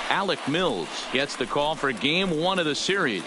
Alec Mills gets the call for game 1 of the series.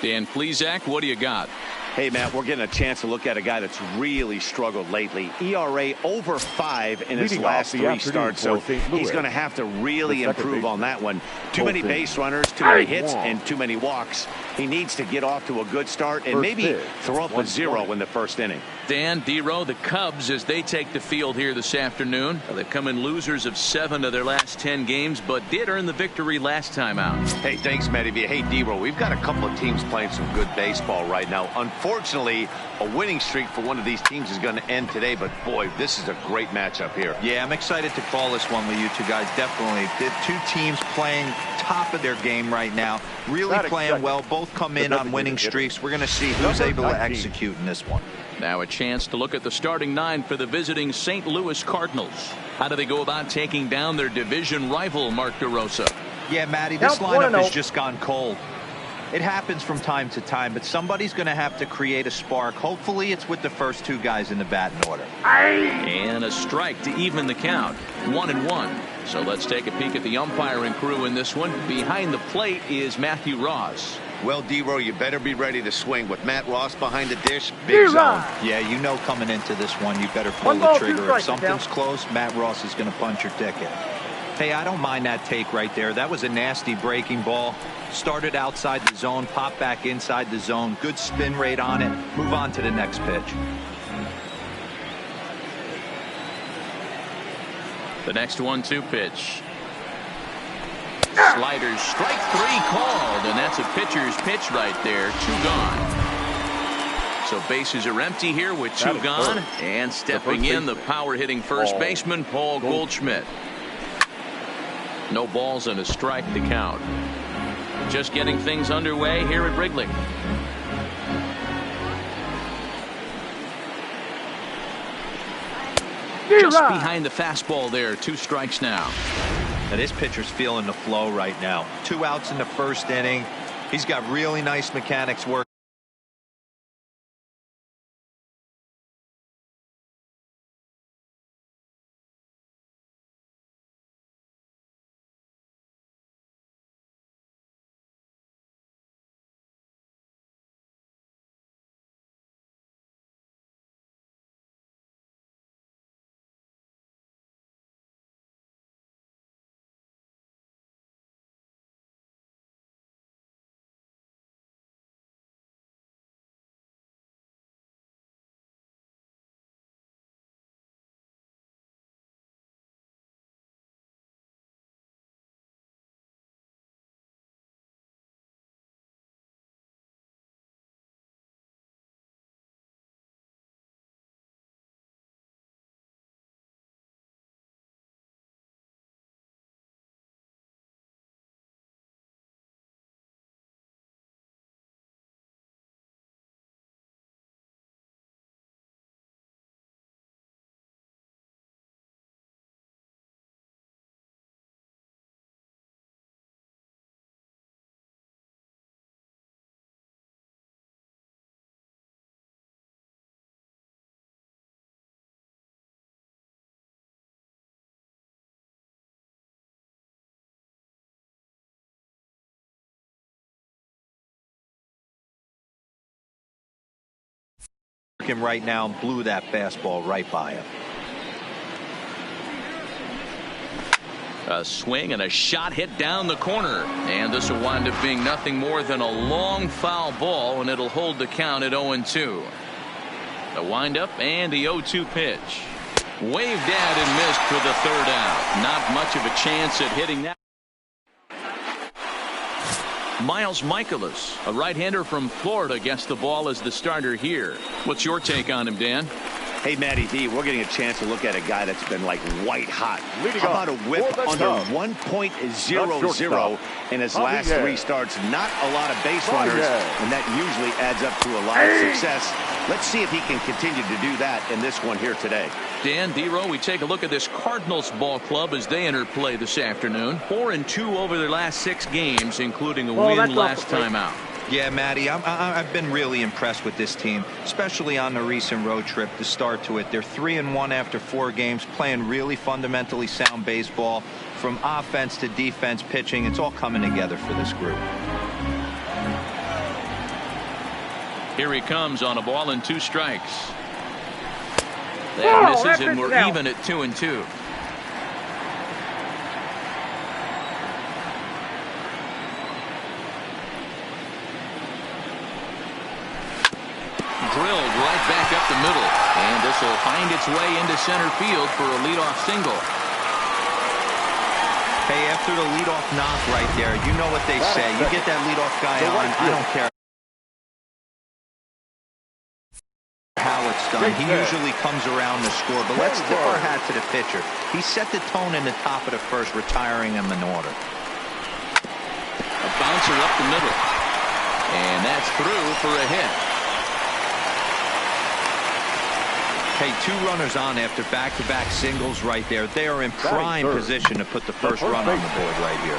Dan Plesac, what do you got? Hey, Matt, we're getting a chance to look at a guy that's really struggled lately. ERA over 5 in his last 3 starts, so he's going to have to really improve on that one. Too many base runners, too many hits, and too many walks. He needs to get off to a good start and maybe throw up a 0 in the first inning. Dan, D-Row, the Cubs, as they take the field here this afternoon. They've come in losers of 7 of their last 10 games, but did earn the victory last time out. Hey, thanks, Matty V. Hey, D-Row, we've got a couple of teams playing some good baseball right now. Unfortunately, a winning streak for one of these teams is going to end today, but boy, this is a great matchup here. Yeah, I'm excited to call this one with you two guys. Definitely. The two teams playing top of their game right now. Really playing well. Both come in on winning streaks. We're going to see who's able to execute in this one. Now a chance to look at the starting 9 for the visiting St. Louis Cardinals. How do they go about taking down their division rival, Mark DeRosa? Yeah, Matty, this lineup has just gone cold. It happens from time to time, but somebody's going to have to create a spark. Hopefully it's with the first 2 guys in the batting order. And a strike to even the count. 1-1. So let's take a peek at the umpiring crew in this one. Behind the plate is Matthew Ross. Well, D-Row, you better be ready to swing. With Matt Ross behind the dish, big zone. Yeah, you know coming into this one, you better pull the trigger. If something's close, Matt Ross is going to punch your ticket. Hey, I don't mind that take right there. That was a nasty breaking ball. Started outside the zone, popped back inside the zone. Good spin rate on it. Move on to the next pitch. The next 1-2 pitch. Sliders, strike 3 called, and that's a pitcher's pitch right there. 2 gone. So bases are empty here with 2 gone, and stepping in the power hitting first baseman Paul Goldschmidt. No balls and a strike to count. Just getting things underway here at Wrigley. Just behind the fastball there. 2 strikes now. Now this pitcher's feeling the flow right now. 2 outs in the first inning. He's got really nice mechanics work. Him right now and blew that fastball right by him. A swing and a shot hit down the corner, and this will wind up being nothing more than a long foul ball, and it'll hold the count at 0-2. The windup and the 0-2 pitch. Waved at and missed for the 3rd out. Not much of a chance at hitting that. Miles Michaelis, a right-hander from Florida, gets the ball as the starter here. What's your take on him, Dan? Hey, Matty D, we're getting a chance to look at a guy that's been like white hot. How about a whip under 1.00 in his last 3 starts? Not a lot of base runners, and that usually adds up to a lot of success. Let's see if he can continue to do that in this one here today. Dan, D-Row, we take a look at this Cardinals ball club as they enter play this afternoon. 4-2 over their last 6 games, including a win last time out. Yeah, Matty, I've been really impressed with this team, especially on the recent road trip, the start to it. They're 3-1 after 4 games, playing really fundamentally sound baseball. From offense to defense, pitching, it's all coming together for this group. Here he comes on a ball and 2 strikes. That misses, and we're even at 2-2. Drilled right back up the middle, and this will find its way into center field for a leadoff single. Hey, after the leadoff knock right there, you know what they say. You get that leadoff guy on, I don't care how it's done. He usually comes around to score, but let's tip our hat to the pitcher. He set the tone in the top of the first, retiring him in order. A bouncer up the middle, and that's through for a hit. Hey, 2 runners on after back-to-back singles right there. They are in prime position to put the first run on the board right here.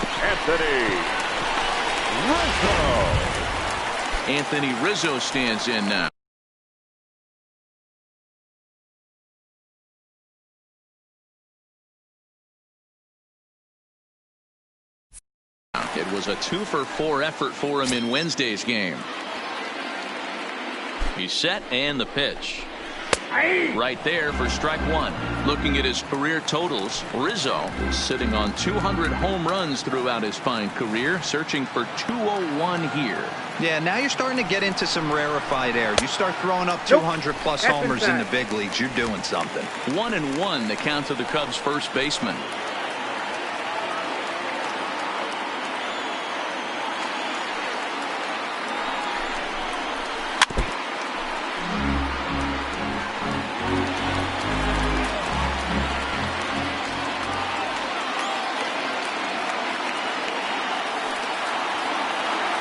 Anthony Rizzo stands in now. It was a 2-for-4 effort for him in Wednesday's game. He's set, and the pitch. Right there for strike 1. Looking at his career totals, Rizzo is sitting on 200 home runs throughout his fine career, searching for 201 here. Yeah, now you're starting to get into some rarefied air. You start throwing up 200-plus homers in the big leagues, you're doing something. 1-1 the count to the Cubs' first baseman.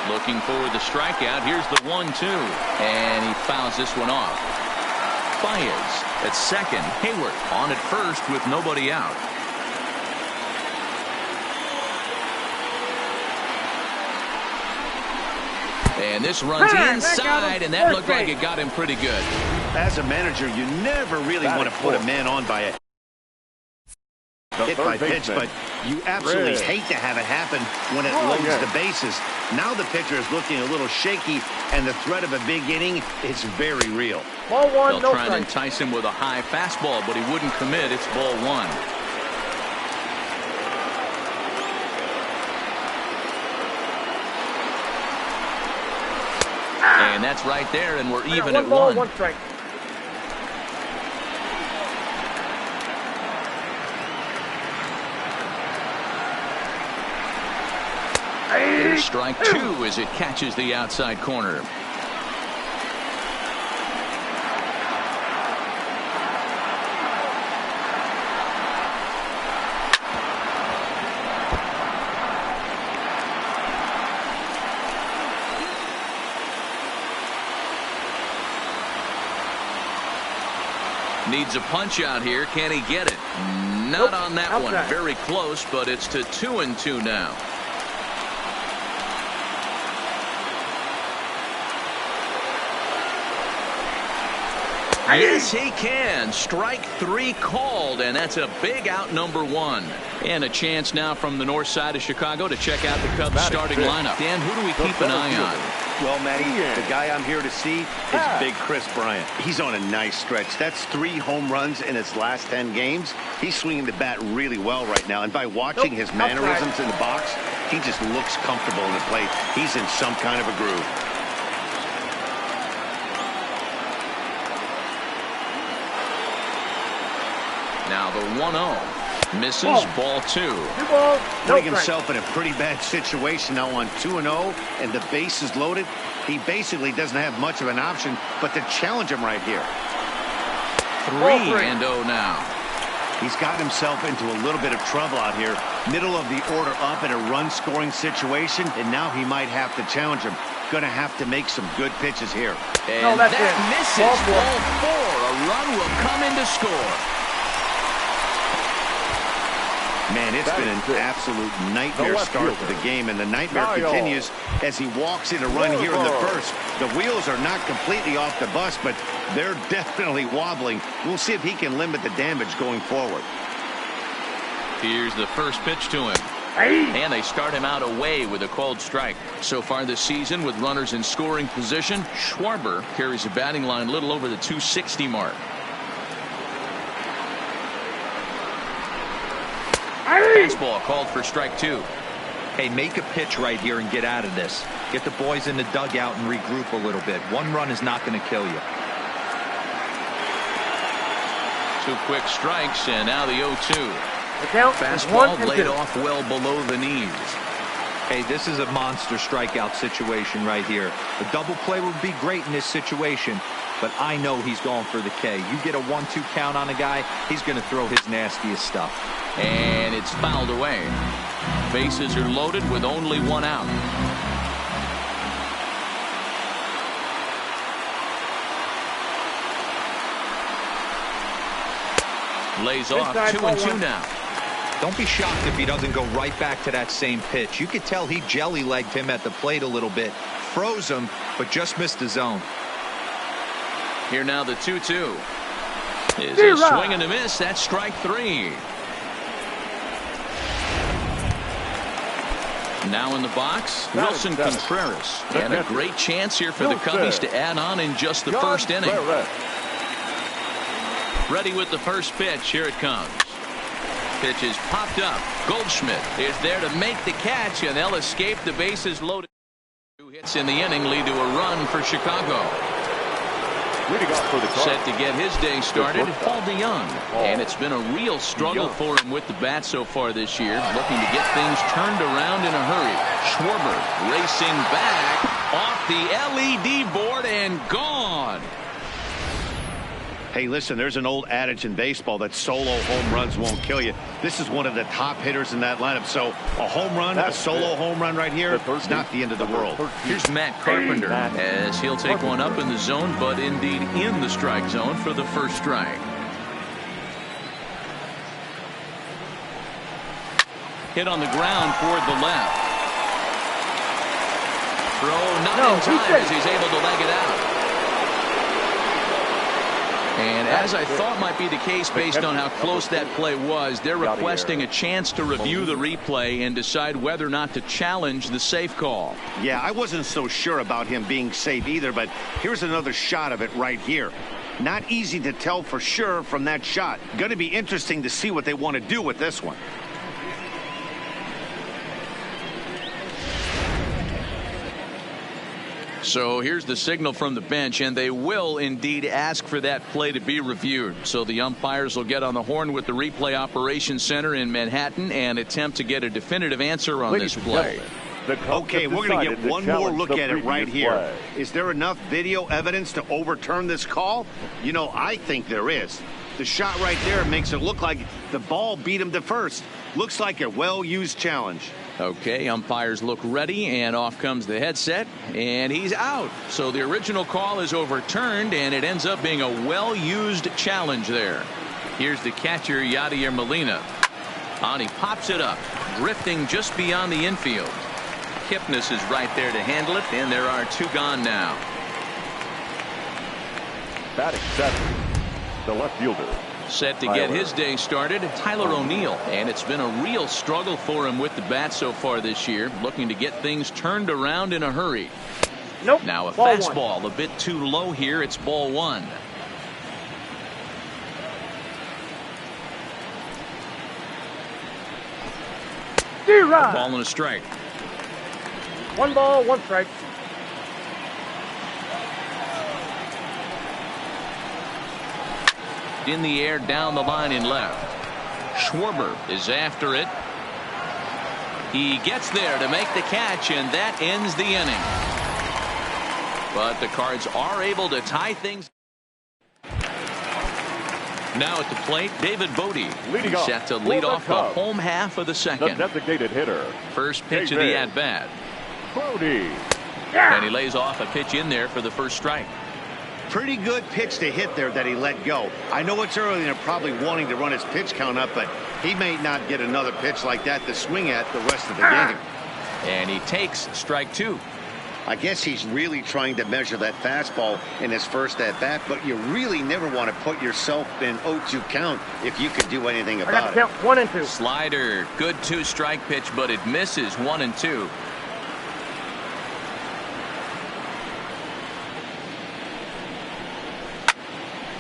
Looking for the strikeout. Here's the 1-2, and he fouls this one off. Baez at second. Hayward on at first with nobody out. And this runs inside, and that looked like it got him pretty good. As a manager, you never really want to put a man on by a hit by pitch, but you absolutely hate to have it happen when it loads the bases. Now the pitcher is looking a little shaky, and the threat of a big inning is very real. They'll try and entice him with a high fastball, but he wouldn't commit. It's ball 1. And that's right there, and we're even at 1. 1 strike. Here's strike 2 as it catches the outside corner. Needs a punch out here. Can he get it? Not on that one. Very close, but it's to 2-2 now. Yes, he can. Strike 3 called, and that's a big out, number 1. And a chance now from the north side of Chicago to check out the Cubs starting lineup. Dan, who do we keep an eye on? Well, Matty, the guy I'm here to see is Big Chris Bryant. He's on a nice stretch. That's 3 home runs in his last 10 games. He's swinging the bat really well right now, and by watching his mannerisms in the box, he just looks comfortable in the plate. He's in some kind of a groove. Now the 1-0 misses, ball 2. Putting himself in a pretty bad situation now on 2-0, and the base is loaded. He basically doesn't have much of an option but to challenge him right here. 3-0 now. He's got himself into a little bit of trouble out here. Middle of the order up in a run-scoring situation, and now he might have to challenge him. Going to have to make some good pitches here. And that misses, ball 4. A run will come in to score. Man, it's been an absolute nightmare start to the game, and the nightmare continues as he walks in a run here in the first. The wheels are not completely off the bus, but they're definitely wobbling. We'll see if he can limit the damage going forward. Here's the first pitch to him. And they start him out away with a called strike. So far this season, with runners in scoring position, Schwarber carries a batting line a little over the 260 mark. Fastball called for strike 2. Hey, make a pitch right here and get out of this. Get the boys in the dugout and regroup a little bit. One run is not going to kill you. 2 quick strikes, and now the 0-2. Fastball laid off well below the knees. Hey, this is a monster strikeout situation right here. A double play would be great in this situation, but I know he's going for the K. You get a 1-2 count on a guy, he's going to throw his nastiest stuff. And it's fouled away. Bases are loaded with only 1 out. Lays off 2-2 now. Don't be shocked if he doesn't go right back to that same pitch. You could tell he jelly-legged him at the plate a little bit, froze him, but just missed the zone. Here now the 2-2. Is a swing and a miss. That's strike 3. Now in the box, Wilson Contreras. And a great chance here for the Cubbies to add on in just the first inning. Ready with the first pitch. Here it comes. Pitch is popped up. Goldschmidt is there to make the catch, and they'll escape. The bases loaded. 2 hits in the inning lead to a run for Chicago. Set to get his day started, Paul DeYoung. And it's been a real struggle for him with the bat so far this year, looking to get things turned around in a hurry. Schwarber racing back off the LED board and gone. Hey, listen, there's an old adage in baseball that solo home runs won't kill you. This is one of the top hitters in that lineup. So a home run, a solo home run right here, it's not the end of the world. Here's Matt Carpenter as he'll take one up in the zone, but indeed in the strike zone for the first strike. Hit on the ground toward the left. Throw not in time as he's able to leg it out. And as I thought might be the case based on how close that play was, they're requesting a chance to review the replay and decide whether or not to challenge the safe call. Yeah, I wasn't so sure about him being safe either, but here's another shot of it right here. Not easy to tell for sure from that shot. Going to be interesting to see what they want to do with this one. So here's the signal from the bench, and they will indeed ask for that play to be reviewed. So the umpires will get on the horn with the replay operations center in Manhattan and attempt to get a definitive answer on this play. Okay, we're going to get one more look at it right here. Is there enough video evidence to overturn this call? You know, I think there is. The shot right there makes it look like the ball beat him to first. Looks like a well-used challenge. Okay, umpires look ready, and off comes the headset, and he's out. So the original call is overturned, and it ends up being a well-used challenge there. Here's the catcher, Yadier Molina. And he pops it up, drifting just beyond the infield. Kipnis is right there to handle it, and there are 2 gone now. Batting 7, the left fielder. Set to get his day started, Tyler O'Neill. And it's been a real struggle for him with the bat so far this year, looking to get things turned around in a hurry. Now a fastball a bit too low here. It's ball 1. A ball and a strike. 1 ball, 1 strike. In the air down the line in left. Schwarber is after it. He gets there to make the catch, and that ends the inning. But the Cards are able to tie things. Now at the plate, David Bodie set to lead off the home half of the second. The designated hitter. First pitch of the at-bat. Bodie. And he lays off a pitch in there for the first strike. Pretty good pitch to hit there that he let go. I know it's early and they're probably wanting to run his pitch count up, but He may not get another pitch like that to swing at the rest of the game. And he takes strike 2. I guess he's really trying to measure that fastball in his first at-bat, but you really never want to put yourself in 0-2 count if you could do anything about it. Count 1 and 2. Slider, good 2-strike pitch, but it misses 1 and 2.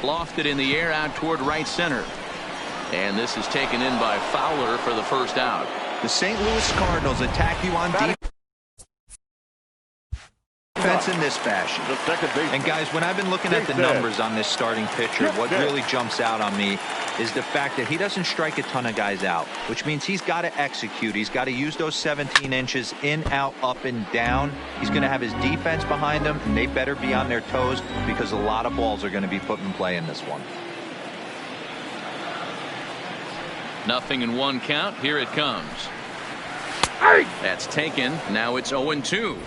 Lofted in the air out toward right center. And this is taken in by Fowler for the first out. The St. Louis Cardinals attack you on defense in this fashion. And guys, when I've been looking at the numbers on this starting pitcher, what really jumps out on me is the fact that he doesn't strike a ton of guys out, which means he's got to execute. He's got to use those 17 inches in, out, up, and down. He's going to have his defense behind him, and they better be on their toes because a lot of balls are going to be put in play in this one. 0-1 count. Here it comes. That's taken. Now it's 0-2.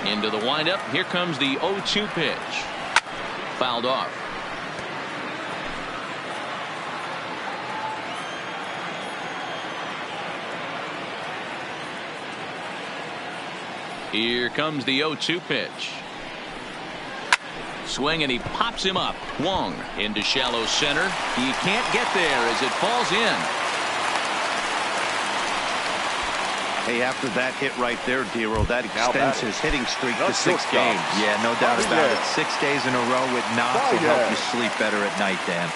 Into the windup. Here comes the 0-2 pitch. Fouled off. Here comes the 0-2 pitch. Swing, and he pops him up. Wong into shallow center. He can't get there as it falls in. Hey, after that hit right there, Dero, that extends his hitting streak to 6 games. Yeah, no doubt about it. 6 days in a row with knocks will help you sleep better at night, Dan.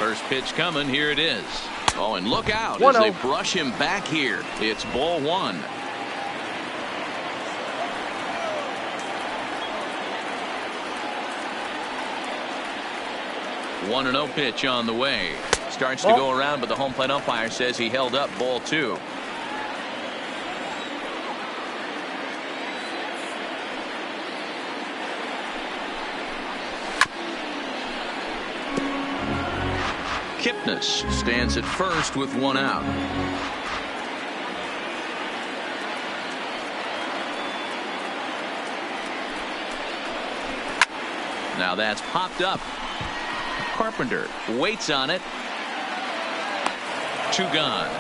First pitch coming. Here it is. Oh, and look out as they brush him back here. It's ball 1. One 1-0 pitch on the way. Starts to go around, but the home plate umpire says he held up ball 2. Kipnis stands at first with 1 out. Now that's popped up. Carpenter waits on it. 2 gone.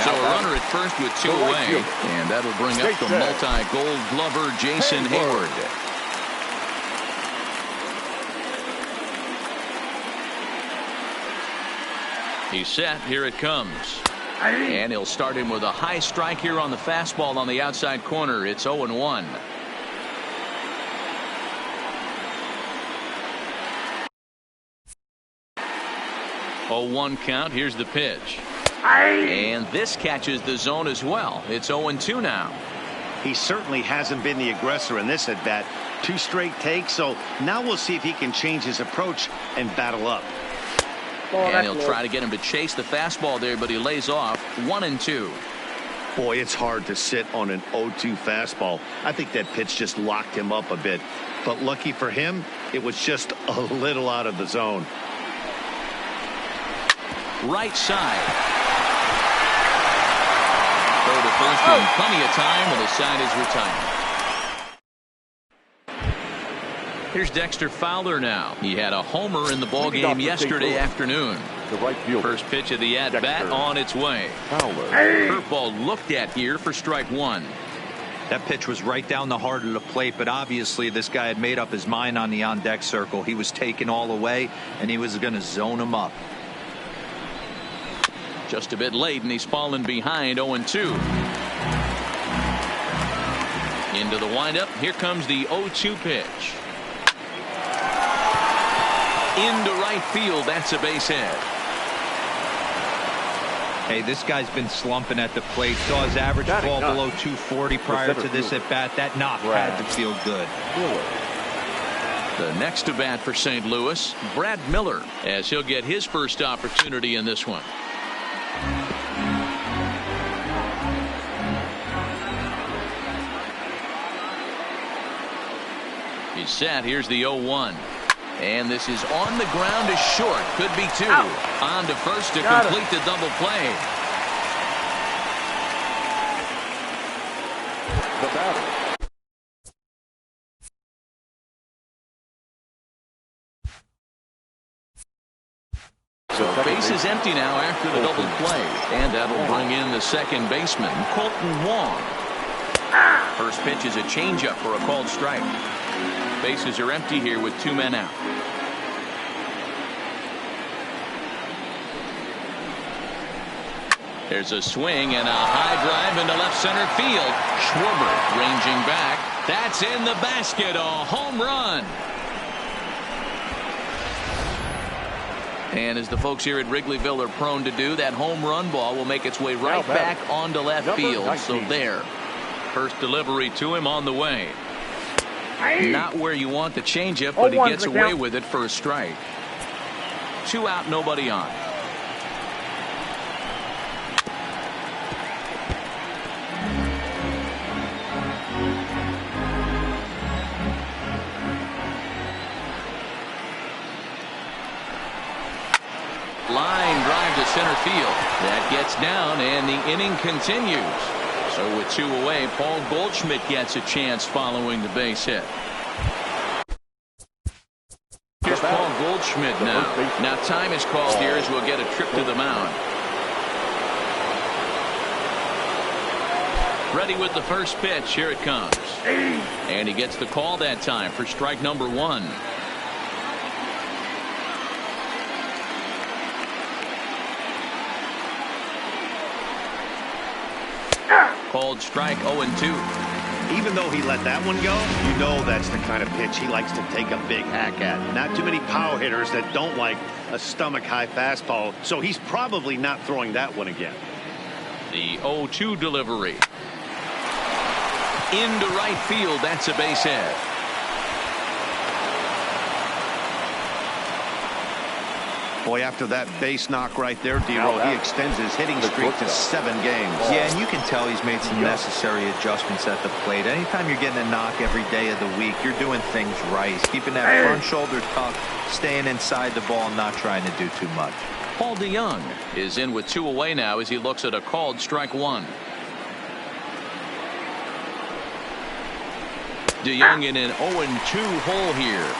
So a runner at first with 2 away, and that'll bring up the multi-gold glover Jason Hayward. He's set. Here it comes. And he'll start him with a high strike here on the fastball on the outside corner. It's 0-1. 0-1 count. Here's the pitch. And this catches the zone as well. It's 0-2 now. He certainly hasn't been the aggressor in this at bat. 2 straight takes, so now we'll see if he can change his approach and battle up. And he'll try to get him to chase the fastball there, but he lays off. 1-2. Boy, it's hard to sit on an 0-2 fastball. I think that pitch just locked him up a bit. But lucky for him, it was just a little out of the zone. Right side. Throw to first in plenty of time, and the side is retired. Here's Dexter Fowler now. He had a homer in the ballgame yesterday afternoon. The right fielder. First pitch of the at-bat on its way. Fowler. Curveball looked at here for strike 1. That pitch was right down the heart of the plate, but obviously this guy had made up his mind on the on-deck circle. He was taken all the way, and he was going to zone him up. Just a bit late, and he's fallen behind. 0-2. Into the windup. Here comes the 0-2 pitch. Into right field. That's a base hit. Hey, this guy's been slumping at the plate. Saw his average fall below 240 prior to this at bat. That knock had to feel good. The next at bat for St. Louis, Brad Miller, as he'll get his first opportunity in this one. He's set. Here's the 0-1. And this is on the ground to short. Could be 2. On to first to complete the double play. So base is empty now after the double play. And that'll bring in the second baseman, Colton Wong. First pitch is a changeup for a called strike. Bases are empty here with 2 men out. There's a swing and a high drive into left center field. Schwarber ranging back. That's in the basket. A home run. And as the folks here at Wrigleyville are prone to do, that home run ball will make its way right back onto left field. 19. So there. First delivery to him on the way. Not where you want the changeup, but he gets away with it for a strike. 2 out, nobody on. Line drive to center field. That gets down, and the inning continues. So with 2 away, Paul Goldschmidt gets a chance following the base hit. Here's Paul Goldschmidt now. Now time is called here as we'll get a trip to the mound. Ready with the first pitch. Here it comes. And he gets the call that time for strike number 1. Called strike 0-2. Even though he let that one go, you know that's the kind of pitch he likes to take a big hack at. Not too many power hitters that don't like a stomach-high fastball, so he's probably not throwing that one again. The 0-2 delivery. Into right field. That's a base hit. Boy, after that base knock right there, D-Roll, he extends his hitting streak to 7 games. Yeah, and you can tell he's made some necessary adjustments at the plate. Anytime you're getting a knock every day of the week, you're doing things right. He's keeping that front shoulder tucked, staying inside the ball, and not trying to do too much. Paul DeYoung is in with 2 away now as he looks at a called strike 1. DeYoung in an 0-2 hole here.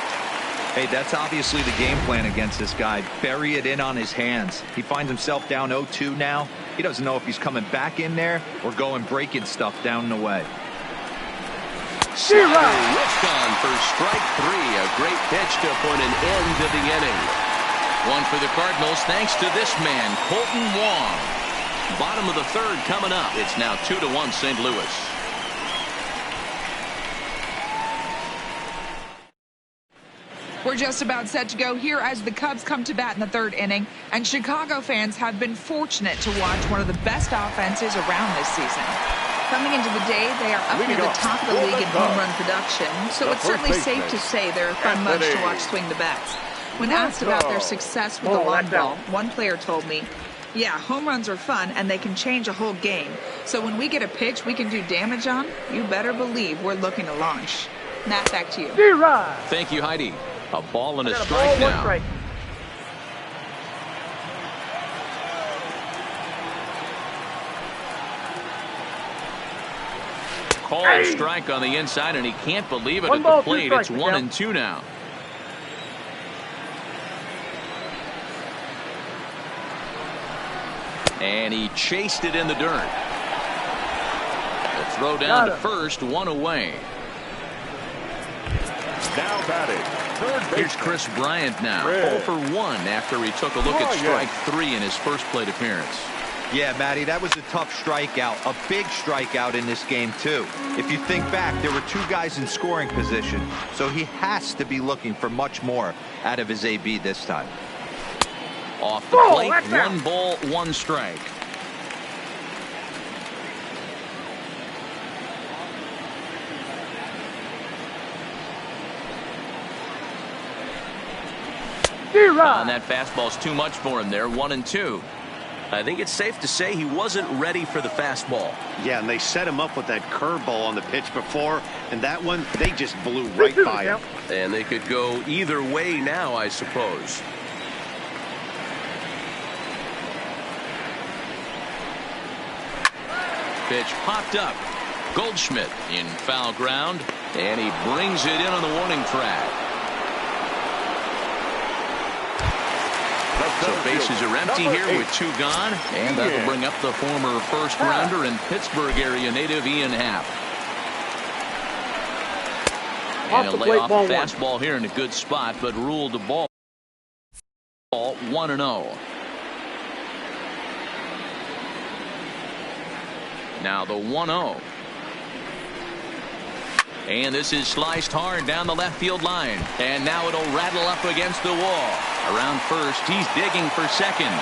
Hey, that's obviously the game plan against this guy. Bury it in on his hands. He finds himself down 0-2 now. He doesn't know if he's coming back in there or going breaking stuff down the way. Whiffed on for strike 3. A great pitch to put an end to the inning. 1 for the Cardinals thanks to this man, Colton Wong. Bottom of the 3rd coming up. It's now 2-1 St. Louis. We're just about set to go here as the Cubs come to bat in the 3rd inning, and Chicago fans have been fortunate to watch one of the best offenses around this season. Coming into the day, they are up near the top of the league in home run production, so it's certainly safe to say they're a fun bunch to watch swing the bats. When asked about their success with the long ball, one player told me, yeah, home runs are fun and they can change a whole game. So when we get a pitch we can do damage on, you better believe we're looking to launch. Matt, back to you. Thank you, Heidi. A ball and a strike now. Called strike on the inside, and he can't believe it at the plate. It's 1-2 now. And he chased it in the dirt. The throw down to first, 1 away. Now batting. Here's Chris Bryant now, 0 for 1 after he took a look at strike 3 in his first plate appearance. Yeah, Matty, that was a tough strikeout, a big strikeout in this game, too. If you think back, there were 2 guys in scoring position, so he has to be looking for much more out of his AB this time. Off the plate, 1 ball, 1 strike. And that fastball's too much for him there, 1-2. I think it's safe to say he wasn't ready for the fastball. Yeah, and they set him up with that curveball on the pitch before, and that one, they just blew right by him. And they could go either way now, I suppose. Pitch popped up. Goldschmidt in foul ground, and he brings it in on the warning track. So bases are empty here with 2 gone, and that'll bring up the former first-rounder and Pittsburgh area native Ian Happ. And a layoff fastball here in a good spot, but ruled the ball 1-0. Now the 1-0. And this is sliced hard down the left field line. And now it'll rattle up against the wall. Around first, he's digging for second.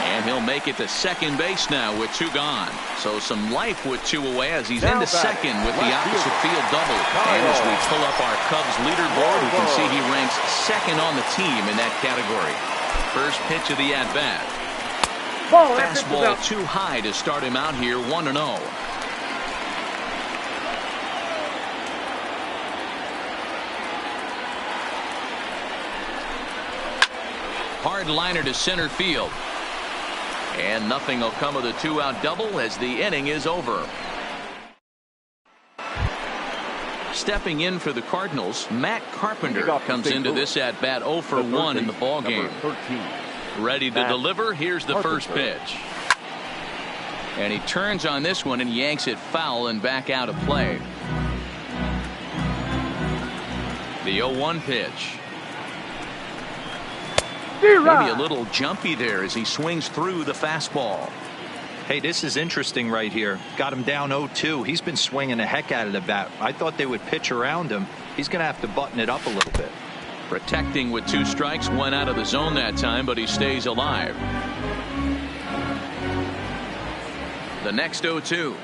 And he'll make it to second base now with 2 gone. So some life with 2 away as he's into second with the opposite field double. And as we pull up our Cubs leaderboard, we can see he ranks second on the team in that category. First pitch of the at-bat. Fastball too high to start him out here 1-0. Hard liner to center field. And nothing will come of the 2-out double as the inning is over. Stepping in for the Cardinals, Matt Carpenter comes into this at bat 0 for 1 in the ballgame. Ready to deliver. Here's the first pitch. And he turns on this one and yanks it foul and back out of play. The 0-1 pitch. Maybe a little jumpy there as he swings through the fastball. Hey, this is interesting right here. Got him down 0-2. He's been swinging the heck out of the bat. I thought they would pitch around him. He's going to have to button it up a little bit. Protecting with 2 strikes, 1 out of the zone that time, but he stays alive. The next 0-2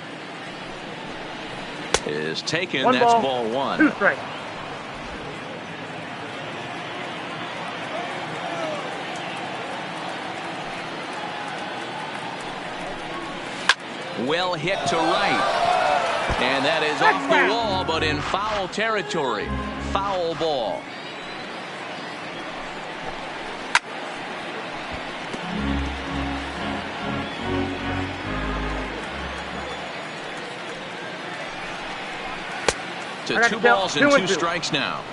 is taken. That's ball 1. 2 strikes. Well hit to right. And that is off the wall, but in foul territory. Foul ball. To 2 balls and 2 strikes now.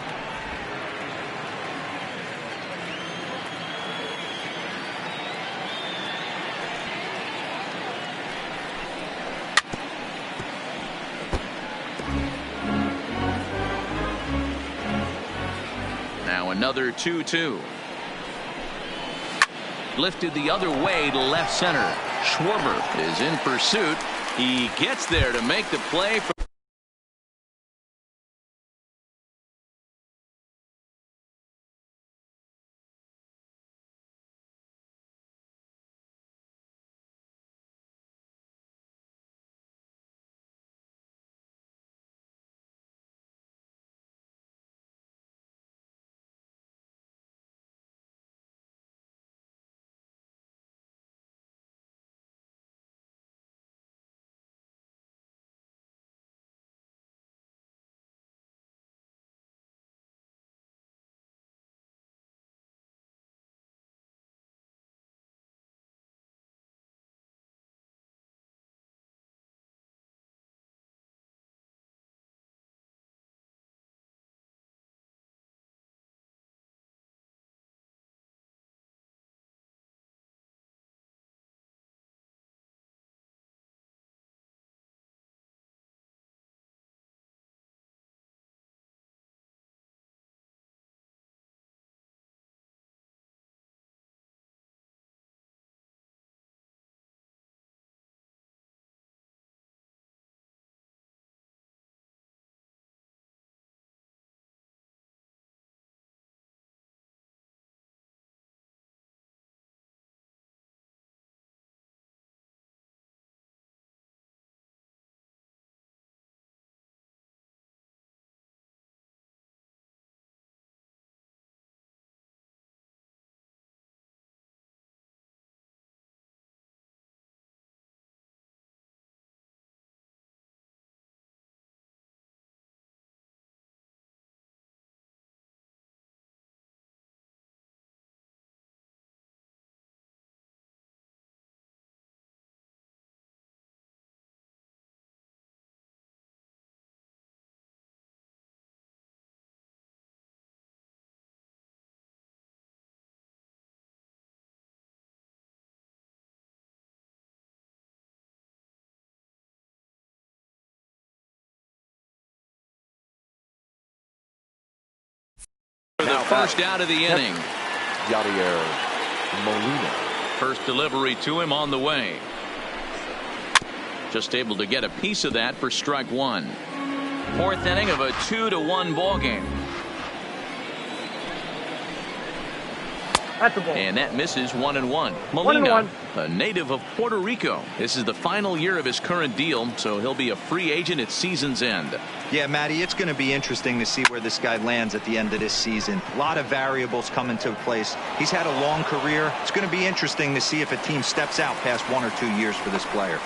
Another 2-2. Lifted the other way to left center. Schwarber is in pursuit. He gets there to make the play for For the first out of the inning. Yadier Molina. First delivery to him on the way. Just able to get a piece of that for strike one. Fourth inning of a 2-1 ball game. That's a ball. And that misses 1-1. Molina, a native of Puerto Rico. This is the final year of his current deal, so he'll be a free agent at season's end. Yeah, Matty, it's going to be interesting to see where this guy lands at the end of this season. A lot of variables come into place. He's had a long career. It's going to be interesting to see if a team steps out past 1 or 2 years for this player.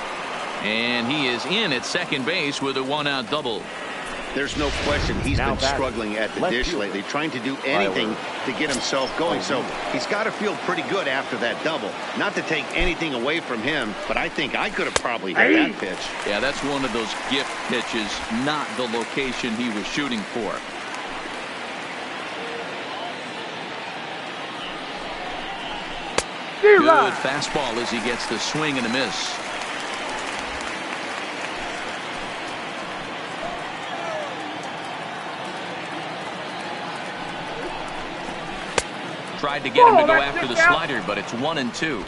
And he is in at second base with a 1-out double. There's no question he's been struggling at the dish lately, trying to do anything to get himself going. So he's got to feel pretty good after that double. Not to take anything away from him, but I think I could have probably hit that pitch. Yeah, that's one of those gift pitches, not the location he was shooting for. Good fastball as he gets the swing and a miss. Tried to get him to go after the slider, but it's 1-2.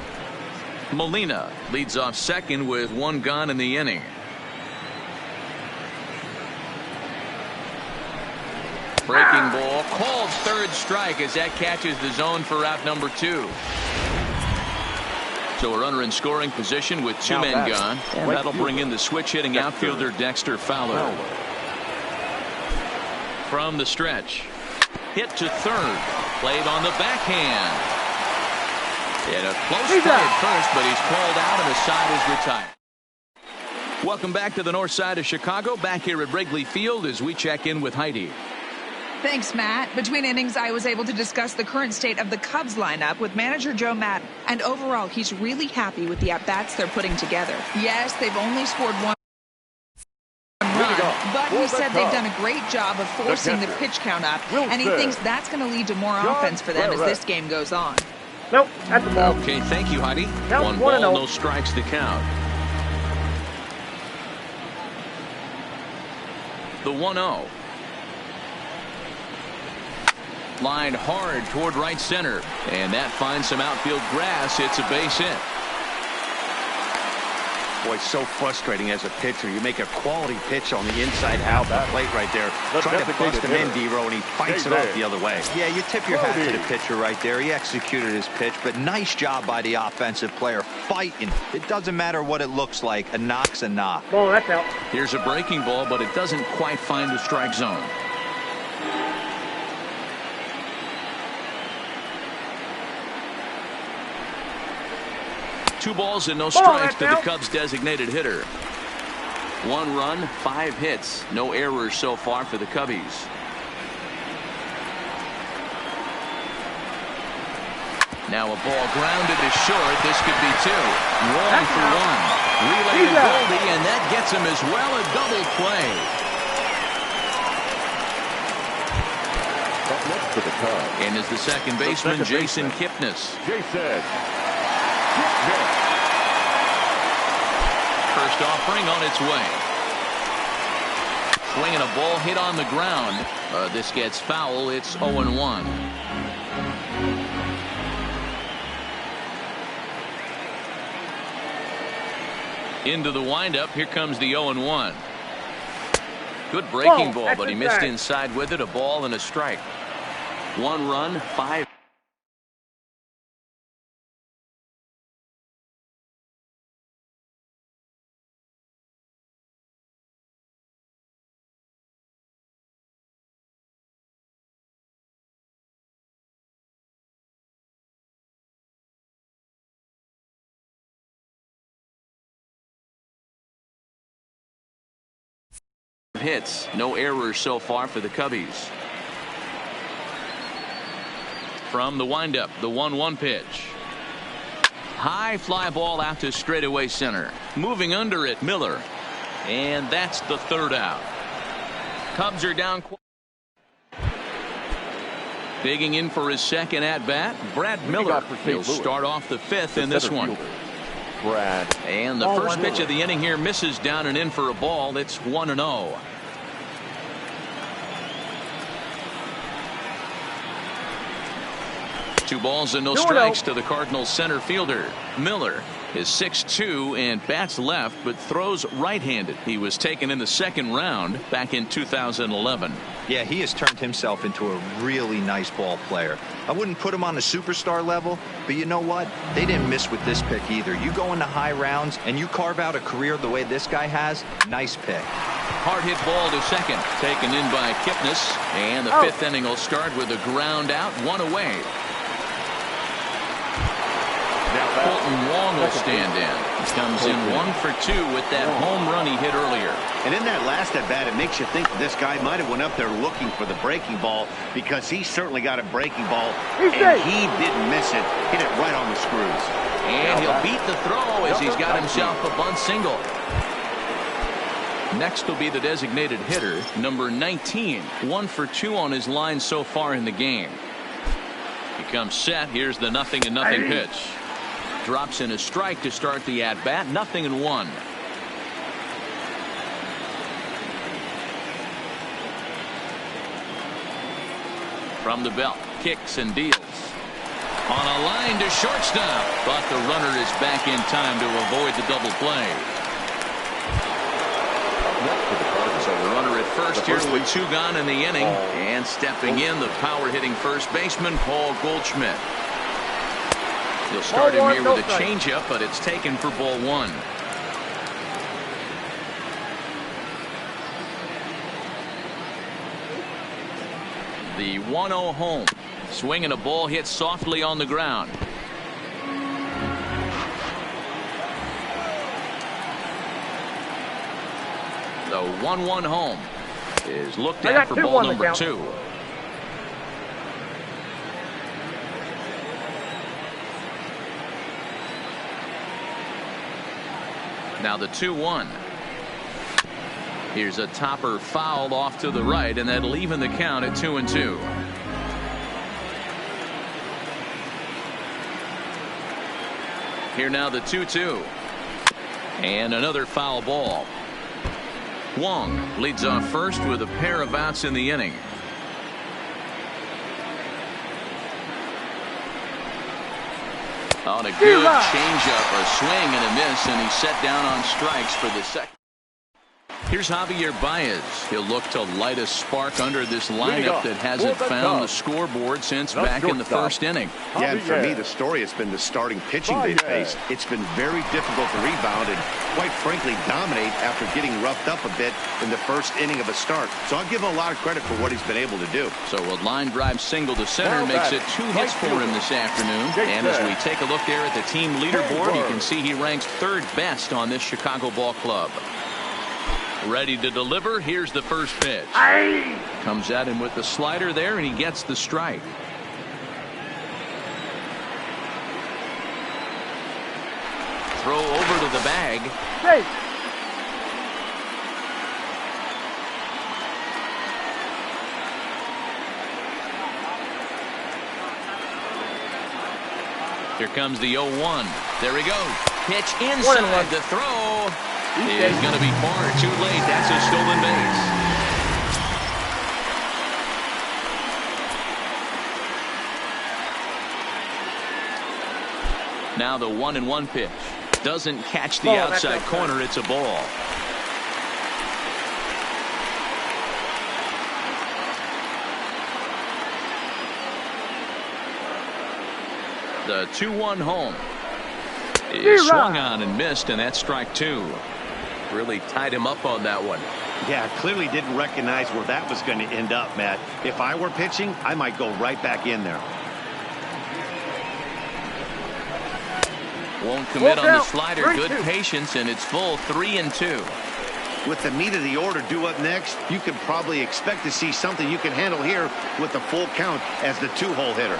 Molina leads off second with 1 gone in the inning. Breaking ball called third strike as that catches the zone for out number 2. So a runner in scoring position with 2 men gone, and that'll bring in the switch hitting outfielder Dexter Fowler. From the stretch, hit to third. Played on the backhand. And a close play at first, but he's called out and the side is retired. Welcome back to the north side of Chicago. Back here at Wrigley Field as we check in with Heidi. Thanks, Matt. Between innings, I was able to discuss the current state of the Cubs lineup with manager Joe Maddon. And overall, he's really happy with the at-bats they're putting together. Yes, they've only scored 1 run, but he said they've done a great job of forcing the pitch count up, and he thinks that's going to lead to more offense for them as this game goes on. Nope, that's the ball. Okay, thank you, Heidi. Nope, 1 ball, 1-0. no strikes to count. The 1-0. Lined hard toward right center, and that finds some outfield grass. It's a base hit. Boy, so frustrating as a pitcher. You make a quality pitch on the inside out the plate right there. Trying to bust him in, D-Row, and he fights it off the other way. Yeah, you tip your hat to the pitcher right there. He executed his pitch, but nice job by the offensive player fighting. It doesn't matter what it looks like. A knock's a knock. Ball, that's out. Here's a breaking ball, but it doesn't quite find the strike zone. Two balls and no strikes to the Cubs designated hitter. 1 run, 5 hits, no errors so far for the Cubbies. Now a ball grounded to short. This could be 2. 1 for 1. Relay to Goldie, and that gets him as well. A double play. Up next for the Cubs. And is the second baseman, Jason Kipnis. Jason. First offering on its way. Swinging a ball hit on the ground. This gets foul. It's 0-1. Into the windup. Here comes the 0-1. Good breaking ball, but he missed inside with it. A ball and a strike. 1 run, 5. Hits, no errors so far for the Cubbies. From the windup, the 1-1 pitch. High fly ball out to straightaway center. Moving under it, Miller. And that's the 3rd out. Cubs are down. Digging in for his second at bat, Brad Miller. He'll start off the 5th in this one. And the first pitch of the inning here misses down and in for a ball. It's 1-0. 2 balls and no strikes to the Cardinals center fielder. Miller is 6'2" and bats left, but throws right-handed. He was taken in the 2nd round back in 2011. Yeah, he has turned himself into a really nice ball player. I wouldn't put him on the superstar level, but you know what? They didn't miss with this pick either. You go into high rounds and you carve out a career the way this guy has, nice pick. Hard hit ball to second, taken in by Kipnis, and the 5th inning will start with a ground out, 1 away. Colton Wong will stand in. He comes in 1 for 2 with that home run he hit earlier. And in that last at bat, it makes you think that this guy might have went up there looking for the breaking ball, because he certainly got a breaking ball, and he didn't miss it. Hit it right on the screws. And he'll beat the throw as he's got himself a bunt single. Next will be the designated hitter, number 19. 1 for 2 on his line so far in the game. He comes set. Here's the 0-0 pitch. Drops in a strike to start the at-bat. 0-1. From the belt, kicks and deals. On a line to shortstop, but the runner is back in time to avoid the double play. So the runner at first here with 2 gone in the inning, and stepping in, the power-hitting first baseman, Paul Goldschmidt. He'll start him here with a changeup, but it's taken for ball 1. The 1-0 home. Swinging a ball hit softly on the ground. The 1-1 home is looked at for ball number 2. Now the 2-1. Here's a topper foul off to the right, and that'll even the count at 2-2. Here now the 2-2. And another foul ball. Wong leads off first with a pair of outs in the inning. On a good changeup, a swing and a miss, and he's set down on strikes for the second. Here's Javier Baez. He'll look to light a spark under this lineup that hasn't found the scoreboard since back in the 1st inning. Yeah, and for me, the story has been the starting pitching they faced. It's been very difficult to rebound and, quite frankly, dominate after getting roughed up a bit in the 1st inning of a start. So I'll give him a lot of credit for what he's been able to do. So a line drive single to center makes it 2 hits for him this afternoon. And as we take a look there at the team leaderboard, you can see he ranks 3rd best on this Chicago ball club. Ready to deliver. Here's the first pitch. Comes at him with the slider there, and he gets the strike. Throw over to the bag. Here comes the 0-1. There he goes. Pitch inside the throw. Is going to be far too late. That's a stolen base. Now the 1-1 pitch. Doesn't catch the outside corner. It's a ball. The 2-1 home is swung on and missed, and that's strike 2. Really tied him up on that one. Yeah, clearly didn't recognize where that was going to end up, Matt. If I were pitching, I might go right back in there. Won't commit on the slider. Good patience, and it's full 3-2. With the meat of the order due up next, you can probably expect to see something you can handle here with the full count as the 2-hole hitter.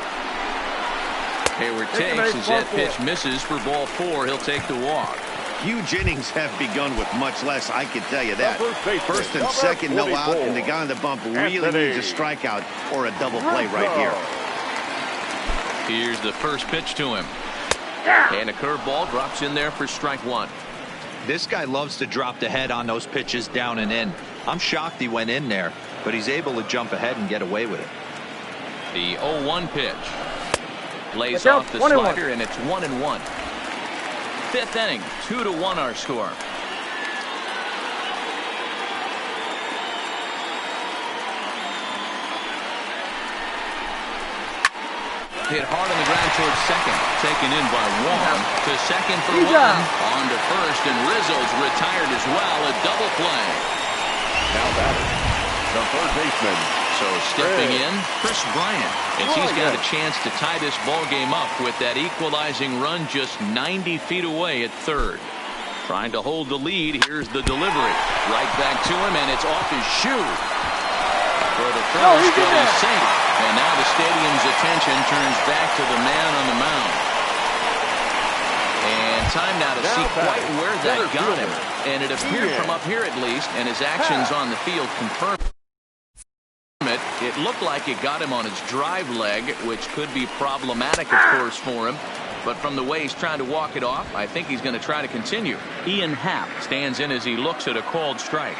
Hayward takes as that pitch misses for ball 4. He'll take the walk. Huge innings have begun with much less, I can tell you that. 1st and 2nd, no out, and the guy on the bump really needs a strikeout or a double play right here. Here's the first pitch to him. And a curveball drops in there for strike 1. This guy loves to drop the head on those pitches down and in. I'm shocked he went in there, but he's able to jump ahead and get away with it. The 0-1 pitch. Lays off the slider, and it's 1-1. Fifth inning, 2-1 our score. Hit hard on the ground towards second. Taken in by Wong to second for one. On to first, and Rizzo's retired as well. A double play. Now batting, the third baseman. So stepping in, Chris Bryant. As he's got a chance to tie this ball game up with that equalizing run just 90 feet away at third. Trying to hold the lead. Here's the delivery. Right back to him, and it's off his shoe. For the first, but he's safe. And now the stadium's attention turns back to the man on the mound. And time now to see quite where that got him. And it appeared from up here at least, and his actions on the field confirm it. It looked like it got him on his drive leg, which could be problematic, of course, for him. But from the way he's trying to walk it off, I think he's going to try to continue. Ian Happ stands in as he looks at a called strike.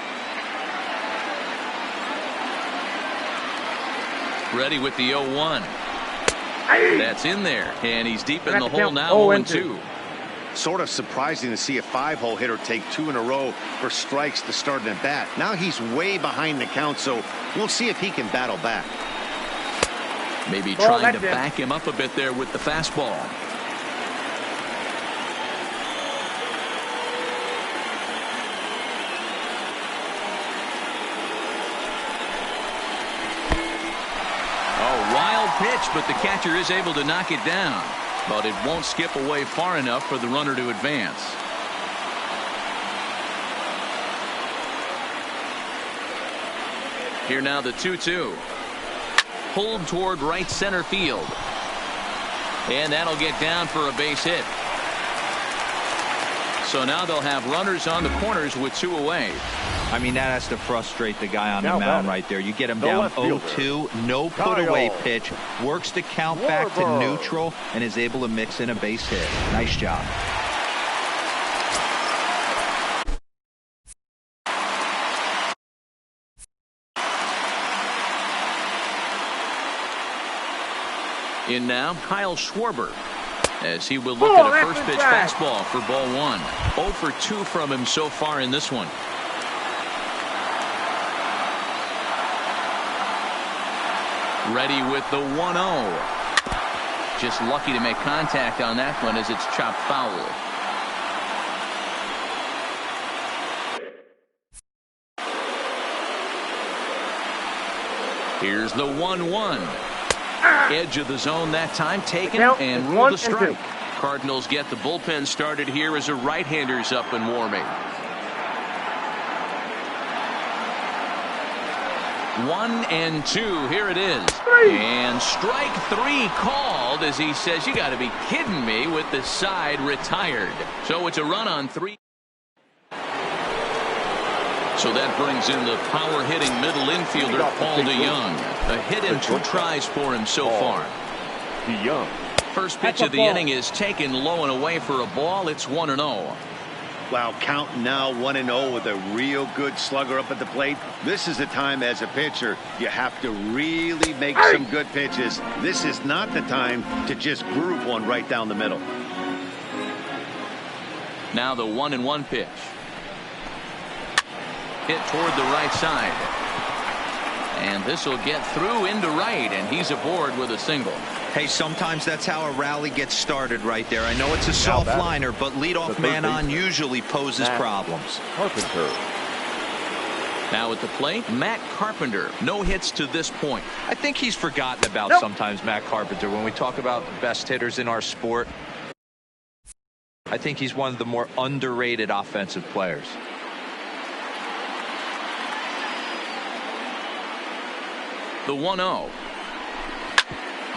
Ready with the 0-1. That's in there, and he's deep in the hole now. 0-2. Sort of surprising to see a 5-hole hitter take 2 in a row for strikes to start an at bat. Now he's way behind the count, so we'll see if he can battle back. Maybe trying to back him up a bit there with the fastball. Pitch, but the catcher is able to knock it down, but it won't skip away far enough for the runner to advance. Here now the 2-2. Pulled toward right center field, and that'll get down for a base hit. So now they'll have runners on the corners with 2 away. I mean, that has to frustrate the guy on the mound right there. You get him down 0-2, no put-away pitch, works the count back to neutral, and is able to mix in a base hit. Nice job. In now, Kyle Schwarber, as he will look at a first pitch fastball for ball 1. 0 for 2 from him so far in this one. Ready with the 1-0. Just lucky to make contact on that one as it's chopped foul. Here's the 1-1. Edge of the zone that time taken and ruled a strike. Cardinals get the bullpen started here as a right-hander's up and warming. 1-2. Here it is. And strike 3 called as he says, you got to be kidding me, with the side retired. So it's a run on 3. So that brings in the power-hitting middle infielder, Paul DeYoung. A hit in 2 tries for him so far. DeYoung. First pitch of the inning is taken low and away for a ball. It's 1-0. Wow, count now 1-0 with a real good slugger up at the plate. This is the time as a pitcher you have to really make some good pitches. This is not the time to just groove one right down the middle. Now the 1-1 pitch. Hit toward the right side. And this will get through into right, and he's aboard with a single. Hey, sometimes that's how a rally gets started right there. I know it's a soft liner, but leadoff man on usually poses problems. Carpenter. Now at the plate, Matt Carpenter. No hits to this point. I think he's forgotten about sometimes, Matt Carpenter. When we talk about the best hitters in our sport, I think he's one of the more underrated offensive players. The 1-0.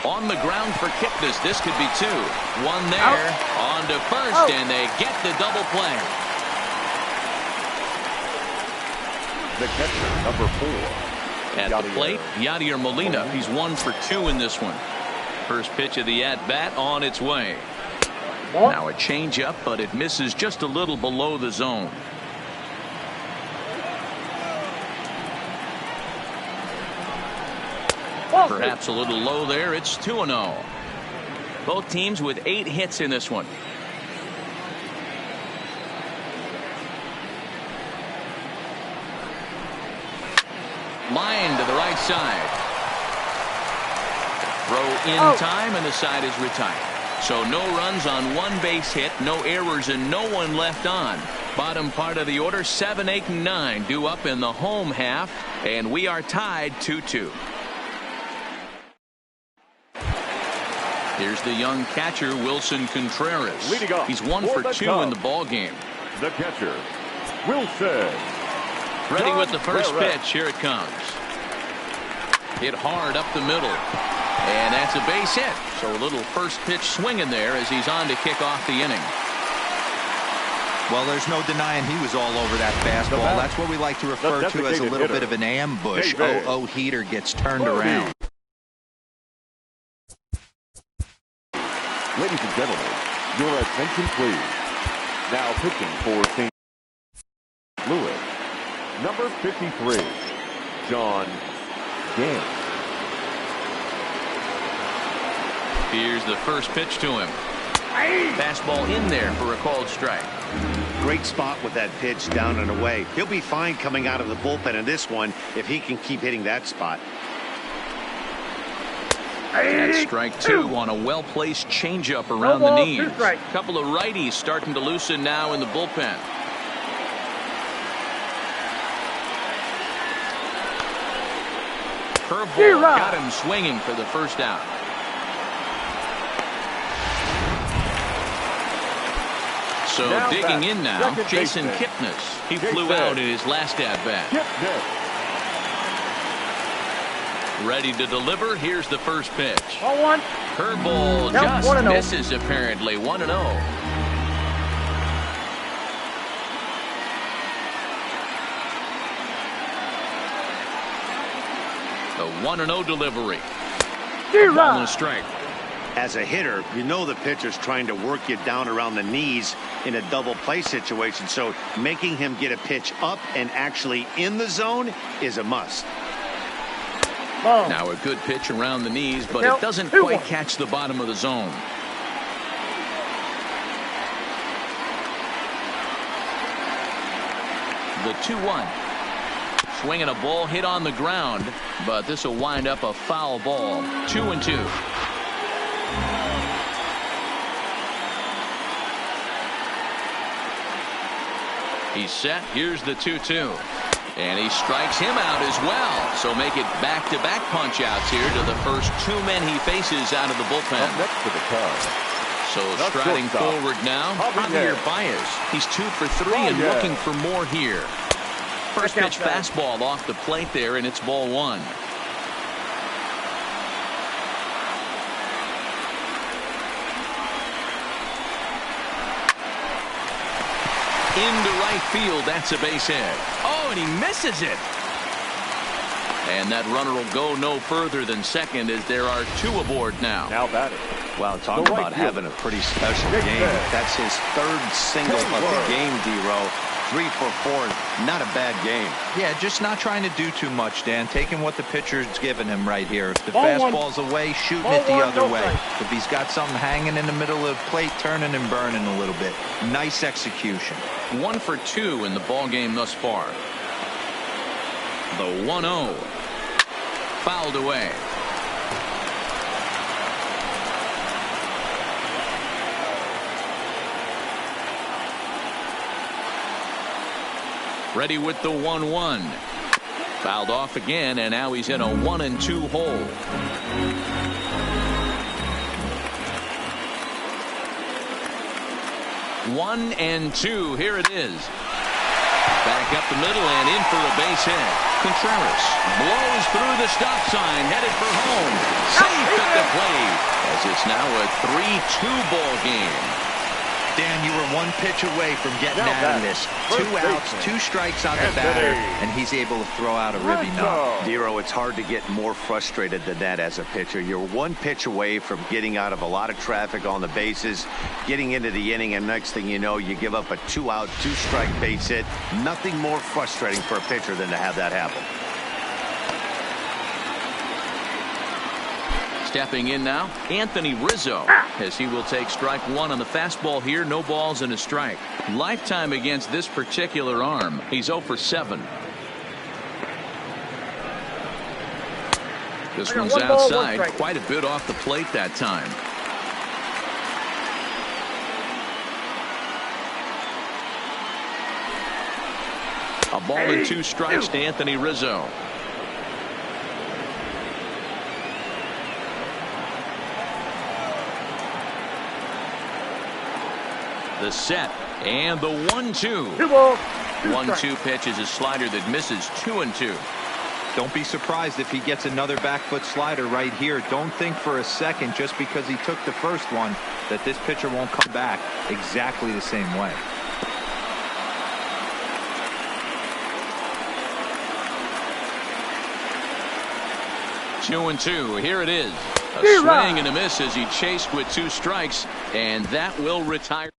On the ground for Kipnis. This could be 2. 1 there. On to first, and they get the double play. The catcher, number 4. At the plate, Yadier Molina. He's 1 for 2 in this one. First pitch of the at-bat on its way. Now a changeup, but it misses just a little below the zone. Perhaps a little low there. It's 2-0. Both teams with 8 hits in this one. Line to the right side. Throw in time, and the side is retired. So no runs on 1 base hit, no errors, and no one left on. Bottom part of the order, 7, 8, and 9 due up in the home half, and we are tied 2-2. Here's the young catcher, Wilson Contreras. Leading off He's 1 for 2 in the ball game. The catcher, Wilson. Ready with the first pitch. Here it comes. Hit hard up the middle. And that's a base hit. So a little first pitch swinging there as he's on to kick off the inning. Well, there's no denying he was all over that fastball. That's what we like to refer to as a little bit of an ambush. Oh, heater gets turned around. Ladies and gentlemen, your attention please. Now pitching for St. Louis, number 53, John Gant. Here's the first pitch to him. Fastball in there for a called strike. Great spot with that pitch down and away. He'll be fine coming out of the bullpen in this one if he can keep hitting that spot. That's strike 2 on a well-placed changeup around the knees. Couple of righties starting to loosen now in the bullpen. Curveball got him swinging for the first out. So now digging in now, Jason Kipnis. He flew out in his last at-bat. Ready to deliver. Here's the first pitch. 0-1. Curveball just misses apparently. 1-0. The 1-0 delivery. Ball and a strike. As a hitter, you know the pitcher's trying to work you down around the knees in a double play situation. So making him get a pitch up and actually in the zone is a must. Now a good pitch around the knees, but it doesn't quite catch the bottom of the zone. The 2-1. Swinging a ball hit on the ground, but this will wind up a foul ball. 2-2. He's set. Here's the 2-2. And he strikes him out as well. So make it back-to-back punch-outs here to the first 2 men he faces out of the bullpen. Up next to the Cubs. So striding forward now, Javier Baez. He's 2 for 3 and looking for more here. First pitch fastball off the plate there, and it's ball 1. Into right field. That's a base hit. Oh, and he misses it. And that runner will go no further than second as there are 2 aboard now. Now batting. Well, talk about having a pretty special game. That's his 3rd single of the game, D-Row. 3 for 4. Not a bad game. Yeah, just not trying to do too much, Dan. Taking what the pitcher's giving him right here. If the fastball's away, shooting it the other way. If he's got something hanging in the middle of the plate, turning and burning a little bit. Nice execution. 1 for 2 in the ball game thus far. The 1-0. Fouled away. Ready with the 1-1. Fouled off again, and now he's in a 1-2 hole. 1-2. Here it is. Back up the middle and in for a base hit. Contreras blows through the stop sign, headed for home. Safe at the plate, as it's now a 3-2 ball game. Dan, you were 1 pitch away from getting out of this. 2 outs, 2 strikes on the batter, and he's able to throw out a ribby knock. Dero, it's hard to get more frustrated than that as a pitcher. You're 1 pitch away from getting out of a lot of traffic on the bases, getting into the inning, and next thing you know, you give up a 2-out, 2-strike base hit. Nothing more frustrating for a pitcher than to have that happen. Stepping in now, Anthony Rizzo, as he will take strike one on the fastball here. No balls and a strike. Lifetime against this particular arm. He's 0 for 7. This one's outside, quite a bit off the plate that time. A ball and 2 strikes to Anthony Rizzo. The set and the 1-2. 1-2 pitch is a slider that misses 2-2. Don't be surprised if he gets another back foot slider right here. Don't think for a second, just because he took the first one, that this pitcher won't come back exactly the same way. Two and 2. Here it is. A swing and a miss as he chased with 2 strikes, and that will retire.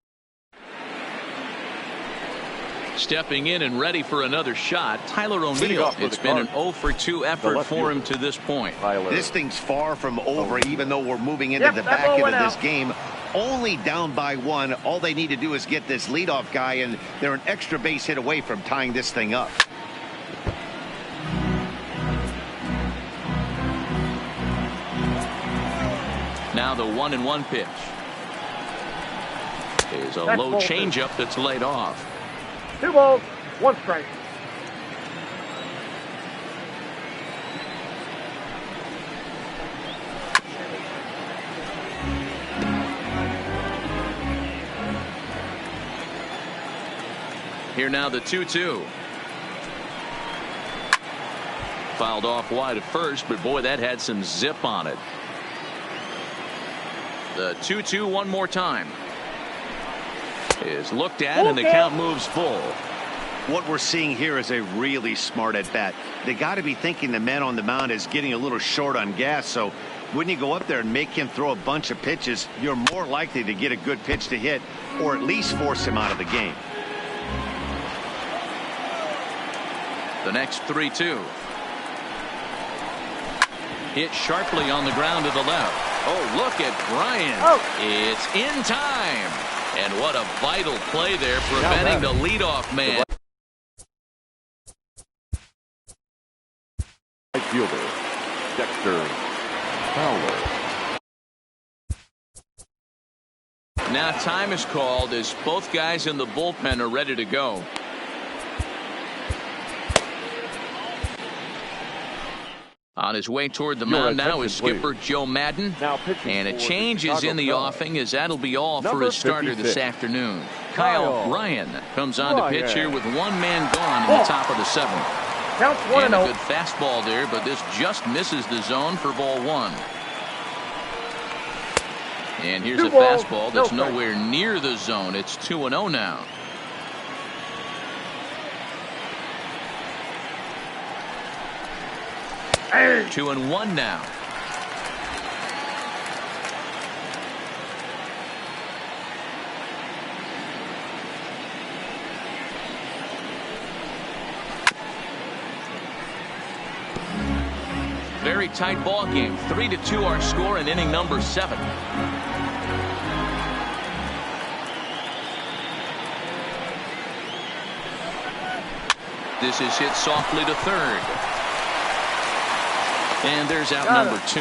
Stepping in and ready for another shot, Tyler O'Neill. It's been an 0 for 2 effort for him to this point. This thing's far from over, even though we're moving into the back end of this game. Only down by 1. All they need to do is get this leadoff guy, and they're an extra base hit away from tying this thing up. Now the 1-1 pitch is a low changeup that's laid off. 2 balls, 1 strike. Here now the 2-2. Fouled off wide at first, but boy, that had some zip on it. The 2-2 one more time is looked at, and the count moves full. What we're seeing here is a really smart at bat. They got to be thinking the man on the mound is getting a little short on gas, so when you go up there and make him throw a bunch of pitches, you're more likely to get a good pitch to hit, or at least force him out of the game. The next 3-2. Hit sharply on the ground to the left. Oh, look at Bryant. It's in time. And what a vital play there, preventing the leadoff man. Right fielder, Dexter Fowler. Now time is called as both guys in the bullpen are ready to go. On his way toward the mound now is skipper Joe Madden. And a change is in the offing, as that'll be all for his starter this afternoon. Kyle Ryan comes on to pitch here with 1 man gone in the top of the 7th. Counts 1-0. And a good fastball there, but this just misses the zone for ball 1. And here's a fastball that's nowhere near the zone. It's 2-0 now. Hey. 2-1 now. Very tight ball game. 3-2 our score in inning number 7. This is hit softly to third. And there's out number 2.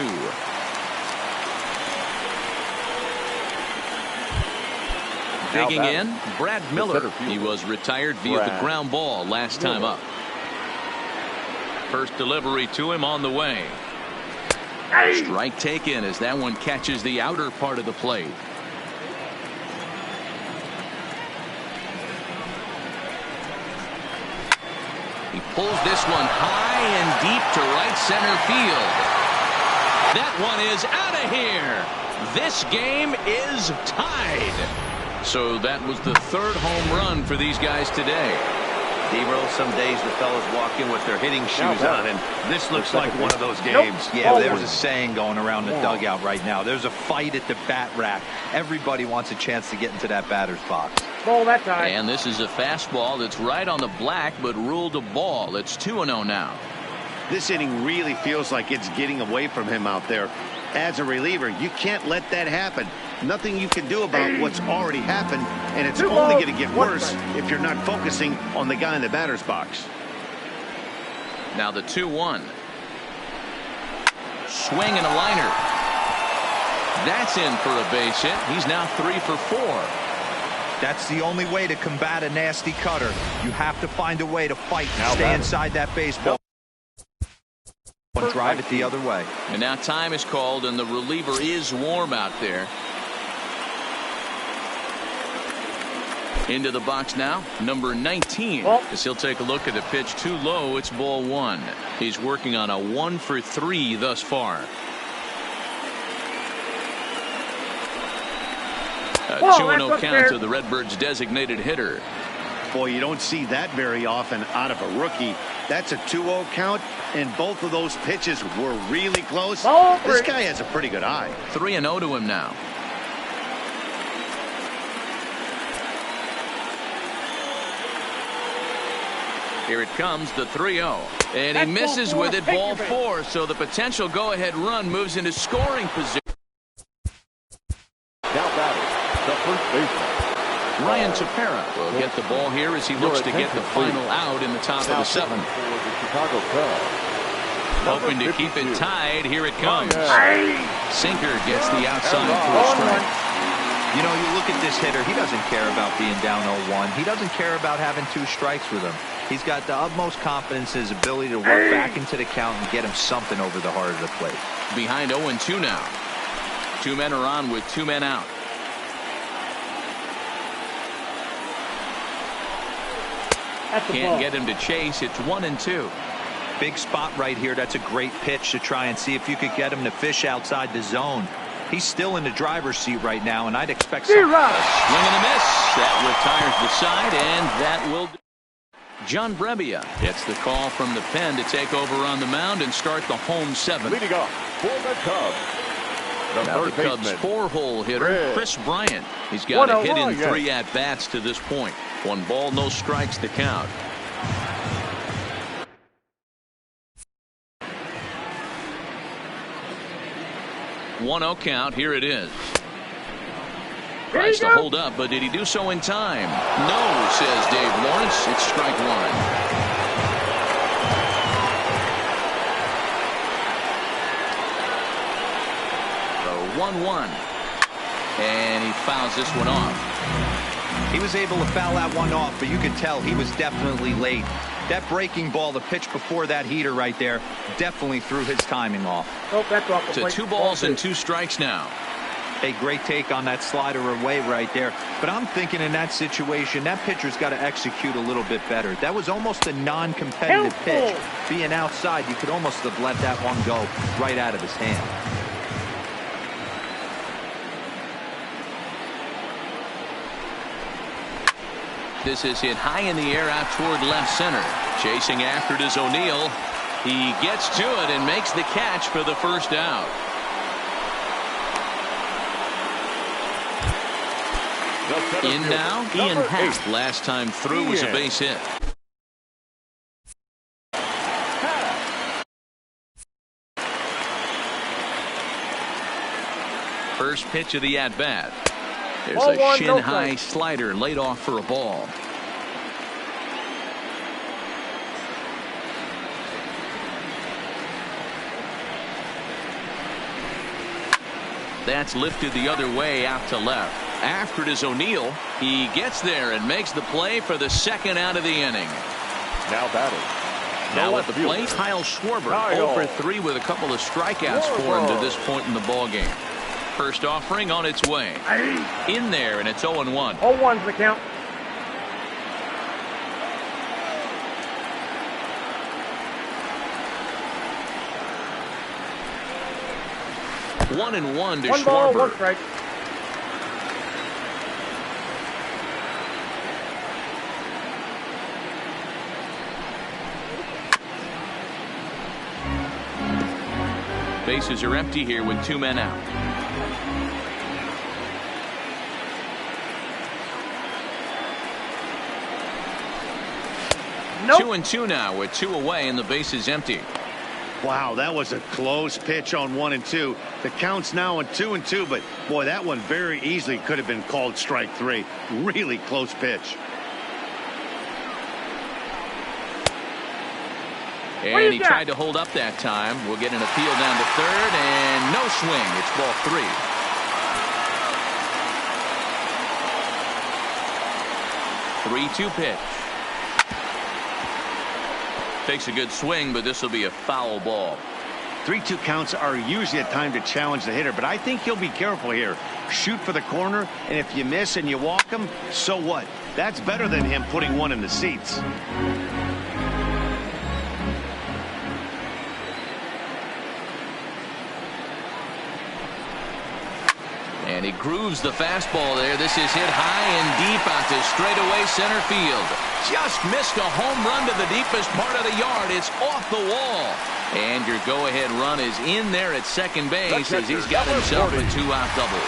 Digging in, Brad Miller. He was retired via the ground ball last time up. First delivery to him on the way. Strike taken as that one catches the outer part of the plate. He pulls this one high and deep to right center field. That one is out of here. This game is tied. So that was the 3rd home run for these guys today. D-Roll, some days the fellas walk in with their hitting shoes on, and this looks like one of those games. Yeah, there's a saying going around the dugout right now. There's a fight at the bat rack. Everybody wants a chance to get into that batter's box. Ball that time. And this is a fastball that's right on the black, but ruled a ball. It's 2-0 now. This inning really feels like it's getting away from him out there. As a reliever, you can't let that happen. Nothing you can do about what's already happened, and it's only going to get worse if you're not focusing on the guy in the batter's box. Now the 2-1. Swing and a liner. That's in for a base hit. He's now 3 for 4. That's the only way to combat a nasty cutter. You have to find a way to fight and stay inside that baseball and drive it the other way. And now time is called, and the reliever is warm out there. Into the box now, number 19. As he'll take a look at the pitch too low, it's ball 1. He's working on a 1 for 3 thus far. A 2-0 count to the Redbirds' designated hitter. Boy, you don't see that very often out of a rookie. That's a 2-0 count, and both of those pitches were really close. This guy has a pretty good eye. 3-0 to him now. Here it comes, the 3-0. And he misses with it, ball 4. So the potential go-ahead run moves into scoring position. Now batting, the first baseman. Ryan Tepera will get the ball here as he looks to get the final out in the top of the 7th. Chicago Cubs. Hoping to keep it tied. Here it comes. Sinker gets the outside for a strike. You know, you look at this hitter, he doesn't care about being down 0-1. He doesn't care about having 2 strikes with him. He's got the utmost confidence in his ability to work back into the count and get him something over the heart of the plate. Behind 0-2 now. 2 men are on with 2 men out. Can't get him to chase. It's 1-2. Big spot right here. That's a great pitch to try and see if you could get him to fish outside the zone. He's still in the driver's seat right now, and I'd expect some. Swing and a miss. That retires the side, and that will do. John Brebbia gets the call from the pen to take over on the mound and start the home 7th. Leading off for the Cubs. Now the Cubs' 4-hole hitter, Chris Bryant. He's got a hit in 3 at-bats to this point. 1 ball, no strikes to count. One-0 count. Here it is. Tries to hold up, but did he do so in time? No, says Dave Lawrence. It's strike 1. The 1-1. And he fouls this one off. He was able to foul that one off, but you could tell he was definitely late. That breaking ball, the pitch before that heater right there, definitely threw his timing off. That's off the plate. So 2 balls and 2 strikes now. A great take on that slider away right there. But I'm thinking in that situation, that pitcher's got to execute a little bit better. That was almost a non-competitive pitch. Being outside, you could almost have let that one go right out of his hand. This is hit high in the air out toward left center. Chasing after it is O'Neill. He gets to it and makes the catch for the first out. In now, Ian Happ. Last time through was a base hit. First pitch of the at-bat. There's a shin-high slider laid off for a ball. That's lifted the other way out to left. After it is O'Neill. He gets there and makes the play for the 2nd out of the inning. Now batting. Now at the plate, Kyle Schwarber. 0 for 3 with a couple of strikeouts for him to this point in the ball game. First offering on its way. In there, and it's 0-1. 0-1's the count. One and one to 1 ball, Schwarber. 1 strike. Bases are empty here with 2 men out. Nope. 2-2 now with 2 away and the base is empty. Wow, that was a close pitch on 1 and 2. The count's now on 2 and 2, but boy, that one very easily could have been called strike 3. Really close pitch. And he tried to hold up that time. We'll get an appeal down to third, and no swing. It's ball 3. 3-2 pitch. Takes a good swing, but this will be a foul ball. 3-2 counts are usually a time to challenge the hitter, but I think he'll be careful here. Shoot for the corner, and if you miss and you walk him, so what? That's better than him putting one in the seats. And he grooves the fastball there. This is hit high and deep out to straightaway center field. Just missed a home run to the deepest part of the yard. It's off the wall. And your go-ahead run is in there at second base as he's got himself a 2-out double.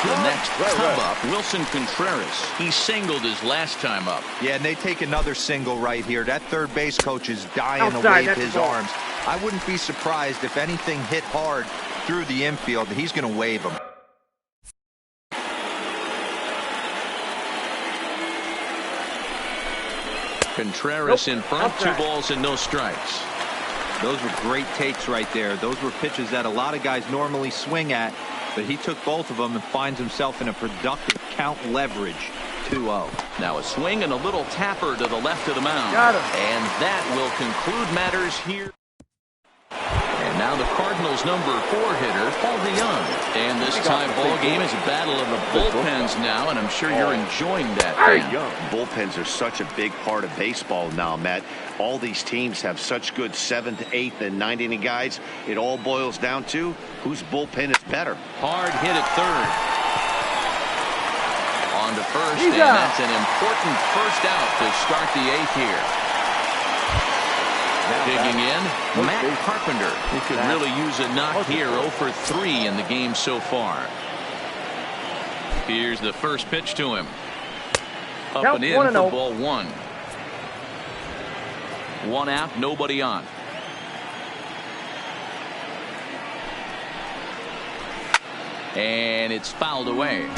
The next come up, Wilson Contreras. He singled his last time up. Yeah, and they take another single right here. That third base coach is dying to wave his arms. I wouldn't be surprised if anything hit hard through the infield. He's going to wave them. Contreras in front, 2 balls and no strikes. Those were great takes right there. Those were pitches that a lot of guys normally swing at, but he took both of them and finds himself in a productive count leverage. 2-0. Now a swing and a little tapper to the left of the mound. And that will conclude matters here. And now the Cardinals' number 4 hitter, Paul DeYoung. And this tie ball game is a battle of the bullpens now, and I'm sure you're enjoying that. Bullpens are such a big part of baseball now, Matt. All these teams have such good 7th, 8th, and 9th inning guys. It all boils down to whose bullpen is better. Hard hit at third. On to first, and that's an important first out to start the 8th here. Digging in, Matt Carpenter. He could really use a knock here. 0 for 3 in the game so far. Here's the first pitch to him. Up and in for ball 1. 1 out, nobody on. And it's fouled away.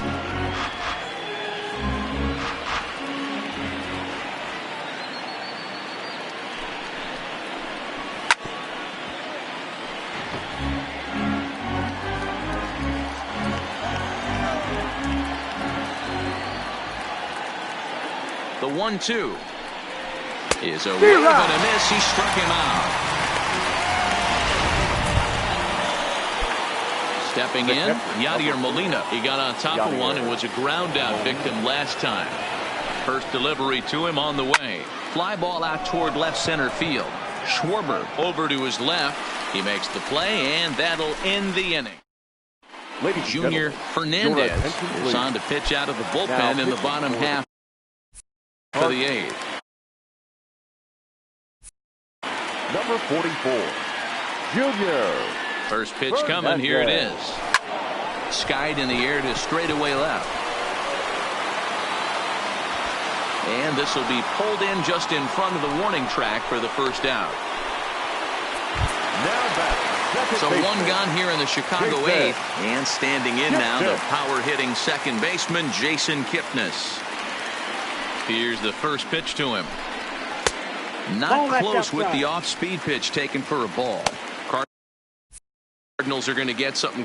The 1-2 is a wave and a miss. He struck him out. Stepping in, Yadier Molina. He got on top of one and was a ground out victim last time. First delivery to him on the way. Fly ball out toward left center field. Schwarber over to his left. He makes the play, and that'll end the inning. Junior Fernandez is on to pitch out of the bullpen in the bottom half of the 8th. Number 44, Junior. First pitch coming. Here it is. Skied in the air to straightaway left. And this will be pulled in just in front of the warning track for the first out. Now back. So 1 gone here in the Chicago 8th. And standing in now, the power-hitting second baseman, Jason Kipnis. Here's the first pitch to him. Not close with the off-speed pitch taken for a ball. Cardinals are going to get something.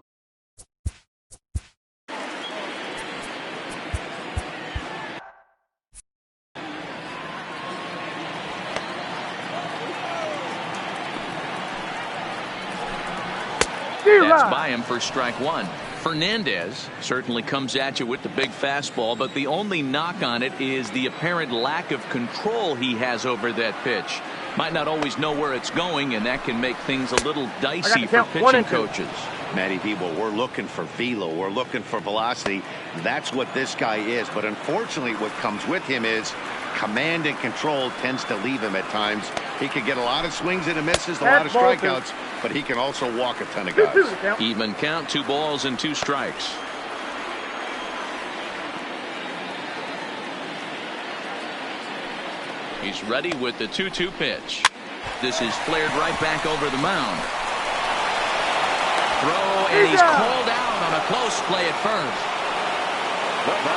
That's by him for strike 1. Fernandez certainly comes at you with the big fastball, but the only knock on it is the apparent lack of control he has over that pitch. Might not always know where it's going, and that can make things a little dicey for pitching coaches. Matty People, we're looking for velo. We're looking for velocity. That's what this guy is. But unfortunately, what comes with him is command and control tends to leave him at times. He can get a lot of swings and misses, a lot of strikeouts, but he can also walk a ton of guys. Even count, 2 balls and 2 strikes. He's ready with the 2-2 pitch. This is flared right back over the mound. Throw, and he's called out on a close play at first.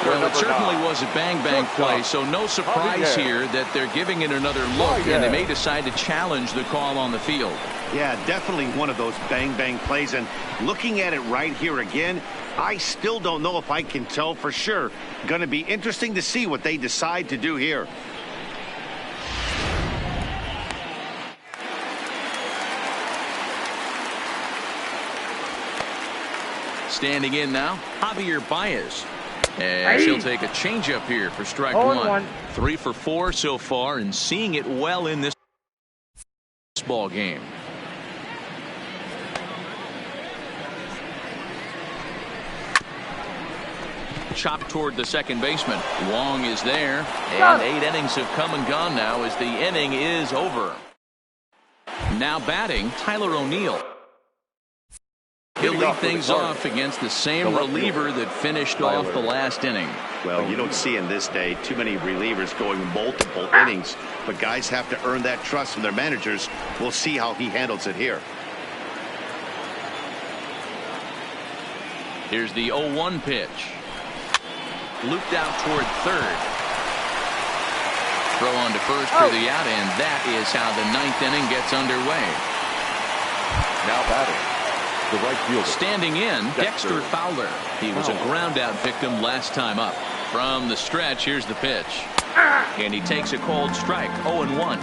Well, it certainly was a bang-bang play, so no surprise here that they're giving it another look, and they may decide to challenge the call on the field. Yeah, definitely one of those bang-bang plays, and looking at it right here again, I still don't know if I can tell for sure. Going to be interesting to see what they decide to do here. Standing in now, Javier Baez. And he'll take a changeup here for strike one. 3 for 4 so far, and seeing it well in this ball game. Chopped toward the second baseman. Wong is there, and 8 innings have come and gone now as the inning is over. Now batting, Tyler O'Neill. He'll lead things off against the same reliever that finished off the last inning. Well, you don't see in this day too many relievers going multiple innings, but guys have to earn that trust from their managers. We'll see how he handles it here. Here's the 0-1 pitch. Looped out toward third. Throw on to first for the out, and that is how the 9th inning gets underway. Now batting, the right fielder. Standing in, Dexter Fowler. He was a ground out victim last time up. From the stretch, here's the pitch. And he takes a cold strike, 0-1.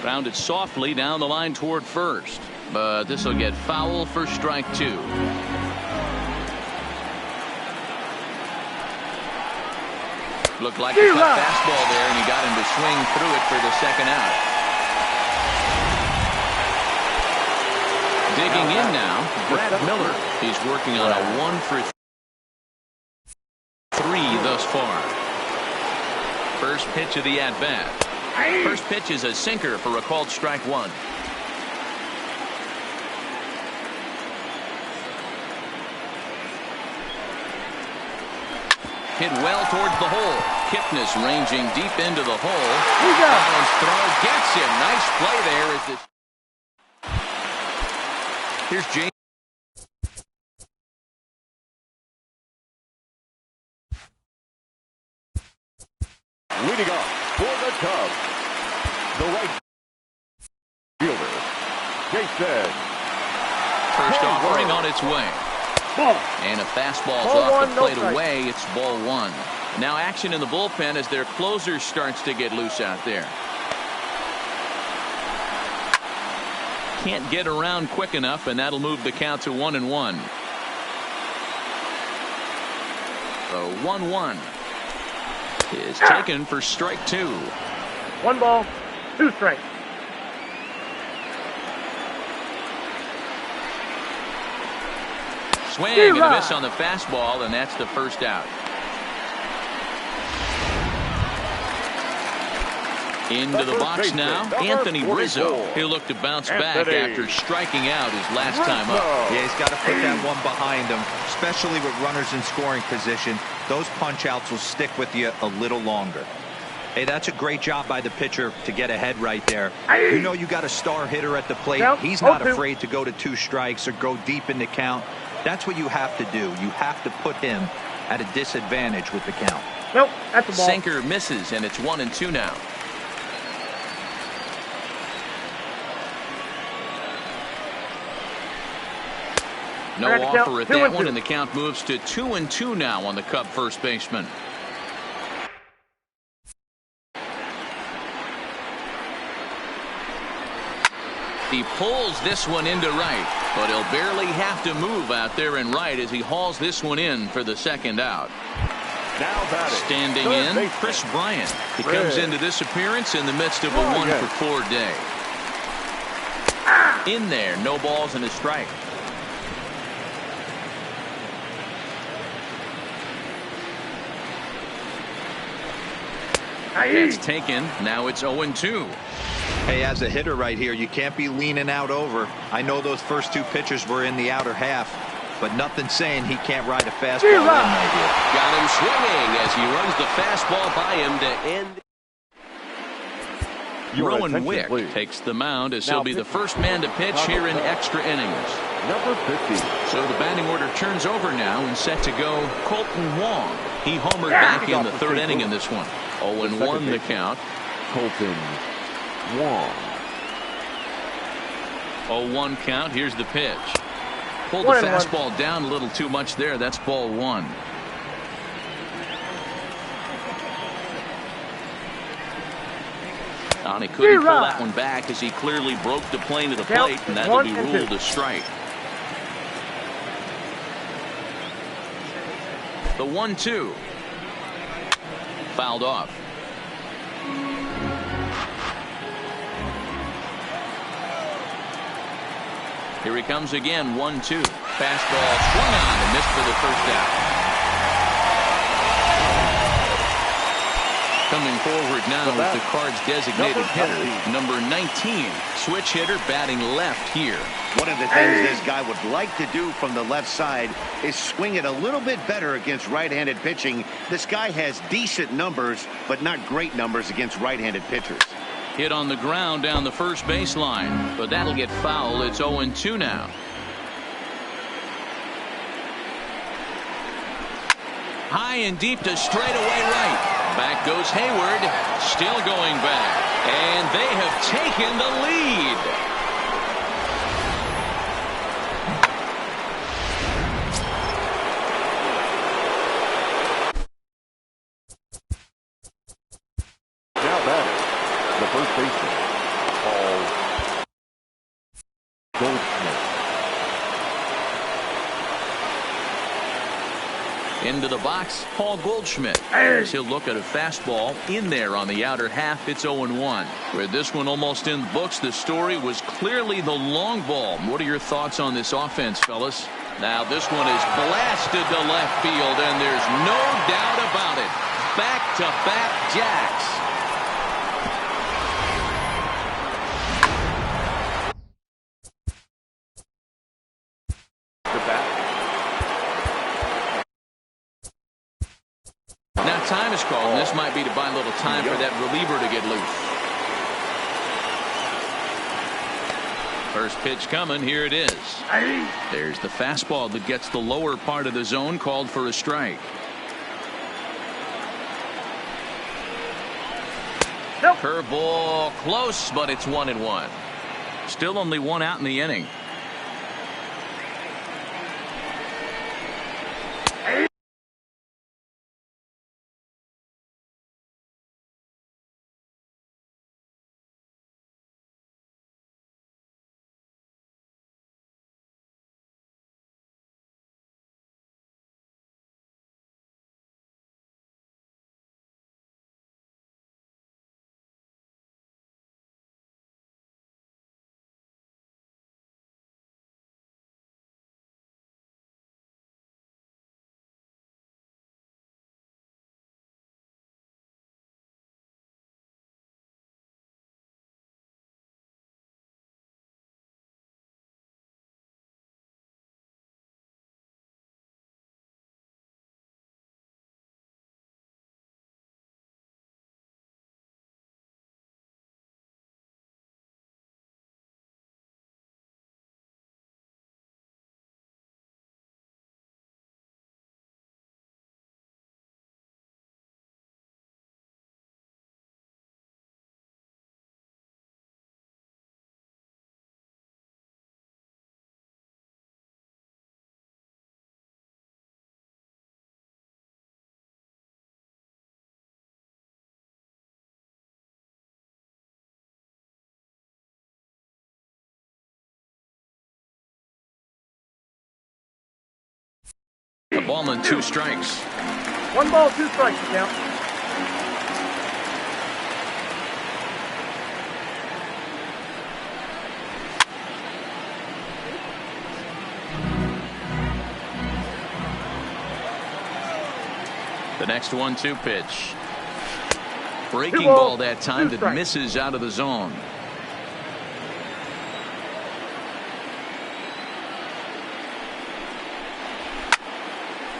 Grounded softly down the line toward first. But this will get foul for strike 2. Looked like a cut fastball there, and he got him to swing through it for the second out. Digging in now, Brad Miller. He's working on a 1 for 3 thus far. First pitch of the at-bat. First pitch is a sinker for a called strike 1. Hit well towards the hole. Kipnis ranging deep into the hole. Balanced throw gets him. Nice play there. As this. Here's James. Leading off for the Cubs, the right fielder, Jason. First offering on its way. And a fastball's off the plate away. It's ball 1. Now action in the bullpen as their closer starts to get loose out there. Can't get around quick enough, and that'll move the count to 1-1. The 1-1 is taken for strike 2. 1 ball, 2 strikes. Swing and a miss on the fastball, and that's the first out. Into the box now, Anthony Rizzo. He'll look to bounce back after striking out his last time up. Yeah, he's got to put that one behind him, especially with runners in scoring position. Those punch-outs will stick with you a little longer. Hey, that's a great job by the pitcher to get ahead right there. You know you got a star hitter at the plate. He's not afraid to go to 2 strikes or go deep in the count. That's what you have to do. You have to put him at a disadvantage with the count. Nope, that's a ball. Sinker misses, and it's 1-2 now. No offer at that one, and the count moves to 2-2 now on the Cub first baseman. He pulls this one into right, but he'll barely have to move out there in right as he hauls this one in for the second out. Now standing in, Chris Bryant. He comes into this appearance in the midst of a 1 for 4 day. In there, no balls and a strike. It's taken. Now it's 0-2. Hey, as a hitter right here, you can't be leaning out over. I know those first 2 pitches were in the outer half. but nothing saying he can't ride a fastball in right here. Got him swinging as he runs the fastball by him to end. Rowan Wick takes the mound as he'll be the first man to pitch here in extra innings. Number 50. So the batting order turns over now and set to go Colton Wong. He homered back in the third inning in this one. 0-1 the count. Colton Wong. 0-1 count. Here's the pitch. Pulled the fastball down a little too much there. That's ball one. And he couldn't pull that one back as he clearly broke the plane to the plate, and that'll be ruled a strike. The 1-2. Fouled off. Here he comes again, 1-2. Fastball swung on and missed for the first out. Coming forward now is the Cards' designated hitter, number 19. Switch hitter batting left here. One of the things this guy would like to do from the left side is swing it a little bit better against right-handed pitching. This guy has decent numbers, but not great numbers against right-handed pitchers. Hit on the ground down the first baseline, but that'll get foul. It's 0-2 now. High and deep to straightaway right. Back goes Hayward, still going back, and they have taken the lead. Now batting, the first baseman, Paul Goldschmidt. Into the box, Paul Goldschmidt. As he'll look at a fastball in there on the outer half. It's 0-1. With this one almost in the books, the story was clearly the long ball. What are your thoughts on this offense, fellas? Now this one is blasted to left field, and there's no doubt about it. Back-to-back jacks. Now time is called, and this might be to buy a little time for that reliever to get loose. First pitch coming, here it is. There's the fastball that gets the lower part of the zone, called for a strike. Curveball close, but it's 1-1. Still only one out in the inning. A ball and 2 strikes. 1 ball, 2 strikes, count. The next 1-2 pitch. Breaking ball that time that misses out of the zone.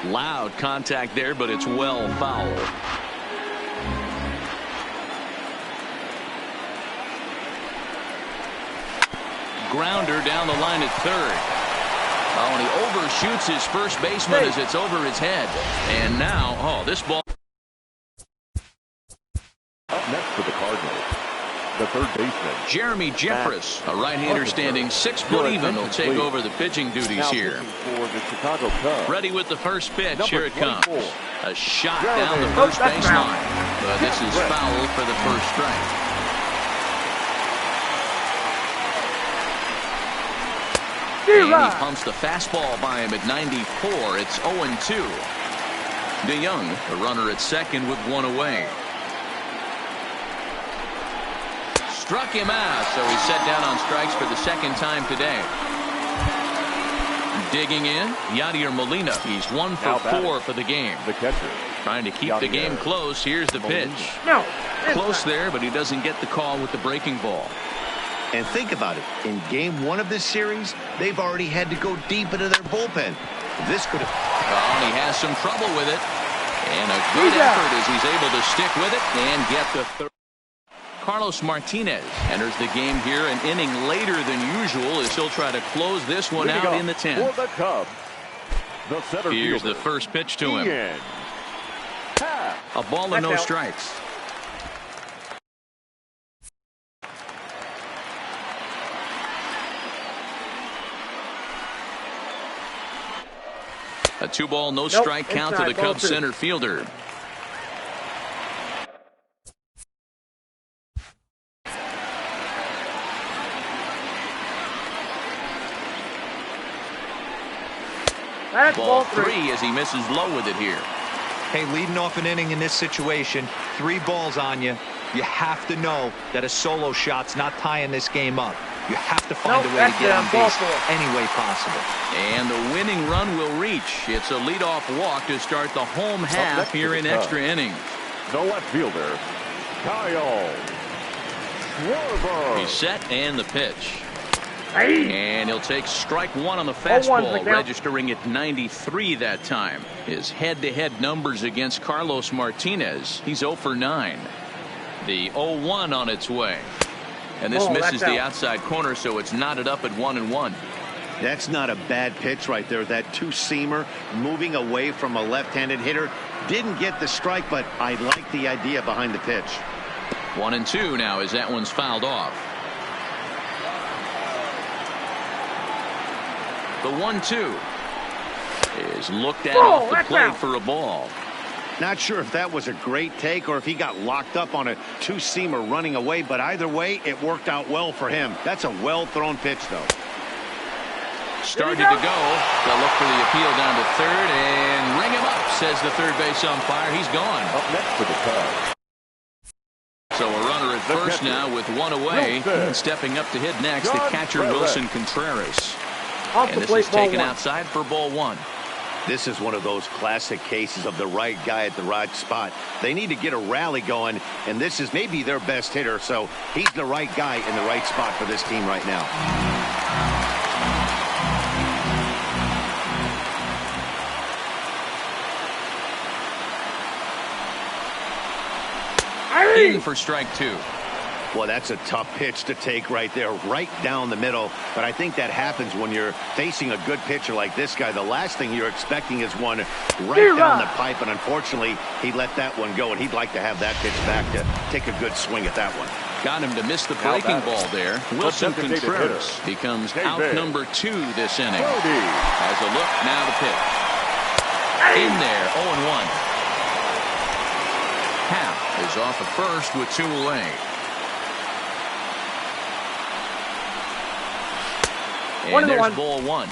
Loud contact there, but it's well fouled. Grounder down the line at third. Oh, and he overshoots his first baseman as it's over his head. And now, oh, this ball. Up next for the Cardinals, the third baseman, Jeremy Jeffress, a right-hander standing 6 foot even, will take over the pitching duties here. For the Chicago Cubs, Ready with the first pitch. Number Here it comes. 24. A shot down the first baseline. But this is foul for the first strike. And he pumps the fastball by him at 94. It's 0-2. DeYoung, the runner at second with one away. Struck him out, so he's set down on strikes for the second time today. Digging in, Yadier Molina. He's 1 for 4 for the game. The catcher. Trying to keep the game close. Here's the pitch. No. Close there, but he doesn't get the call with the breaking ball. And think about it. In game 1 of this series, they've already had to go deep into their bullpen. This could have... Oh, and he has some trouble with it. And a good effort as he's able to stick with it and get the third. Carlos Martinez enters the game here an inning later than usual as he'll try to close this one out in the 10th. For the Cubs, the center Here's fielder, the first pitch to him. Ian. A ball and no strikes. A 2-ball, no strike count to the Cubs center fielder. Ball 3 as he misses low with it here. Hey, leading off an inning in this situation, 3 balls on you. You have to know that a solo shot's not tying this game up. You have to find a way to get on base any way possible. And the winning run will reach. It's a leadoff walk to start the home half here in extra innings. The left fielder, Kyle Schwarber. He's set and the pitch. And he'll take strike 1 on the fastball, registering at 93 that time. His head-to-head numbers against Carlos Martinez, he's 0 for 9. The 0-1 on its way. And this misses the outside corner, so it's knotted up at 1-1. That's not a bad pitch right there. That two-seamer moving away from a left-handed hitter. Didn't get the strike, but I like the idea behind the pitch. 1-2 now as that one's fouled off. The 1-2 is looked at off the plate for a ball. Not sure if that was a great take or if he got locked up on a two-seamer running away, but either way, it worked out well for him. That's a well-thrown pitch, though. Started to go. They'll look for the appeal down to third and ring him up, says the third base umpire. He's gone. Up next for the Cubs. So a runner at first now with one away. And stepping up to hit next, the catcher Wilson Contreras. And this is taken outside for ball 1. This is one of those classic cases of the right guy at the right spot. They need to get a rally going, and this is maybe their best hitter, so he's the right guy in the right spot for this team right now. In for strike 2. Well, that's a tough pitch to take right there, right down the middle. But I think that happens when you're facing a good pitcher like this guy. The last thing you're expecting is one right down the pipe. And unfortunately, he let that one go. And he'd like to have that pitch back to take a good swing at that one. Got him to miss the breaking ball there. Wilson Contreras becomes out number 2 this inning. Has a look, now the pitch. In there, 0-1. Half is off at first with 2 away. And there's ball 1.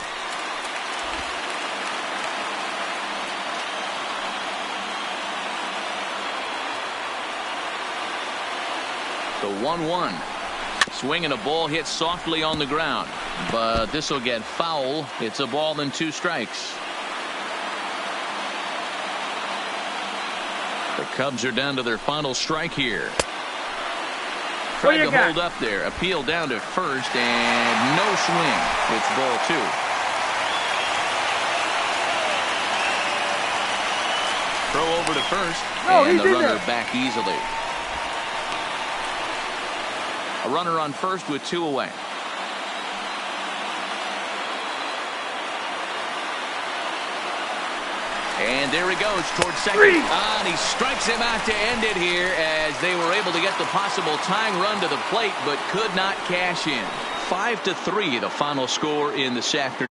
The 1-1. Swinging a ball hit softly on the ground. But this will get foul. It's a ball and 2 strikes. The Cubs are down to their final strike here. Tried to hold up there. Appeal down to first and no swing. It's ball 2. first. No, and the he's in runner there. back easily. A runner on first with 2 away. And there he goes towards second. And he strikes him out to end it here as they were able to get the possible tying run to the plate, but could not cash in. 5-3, the final score in this afternoon.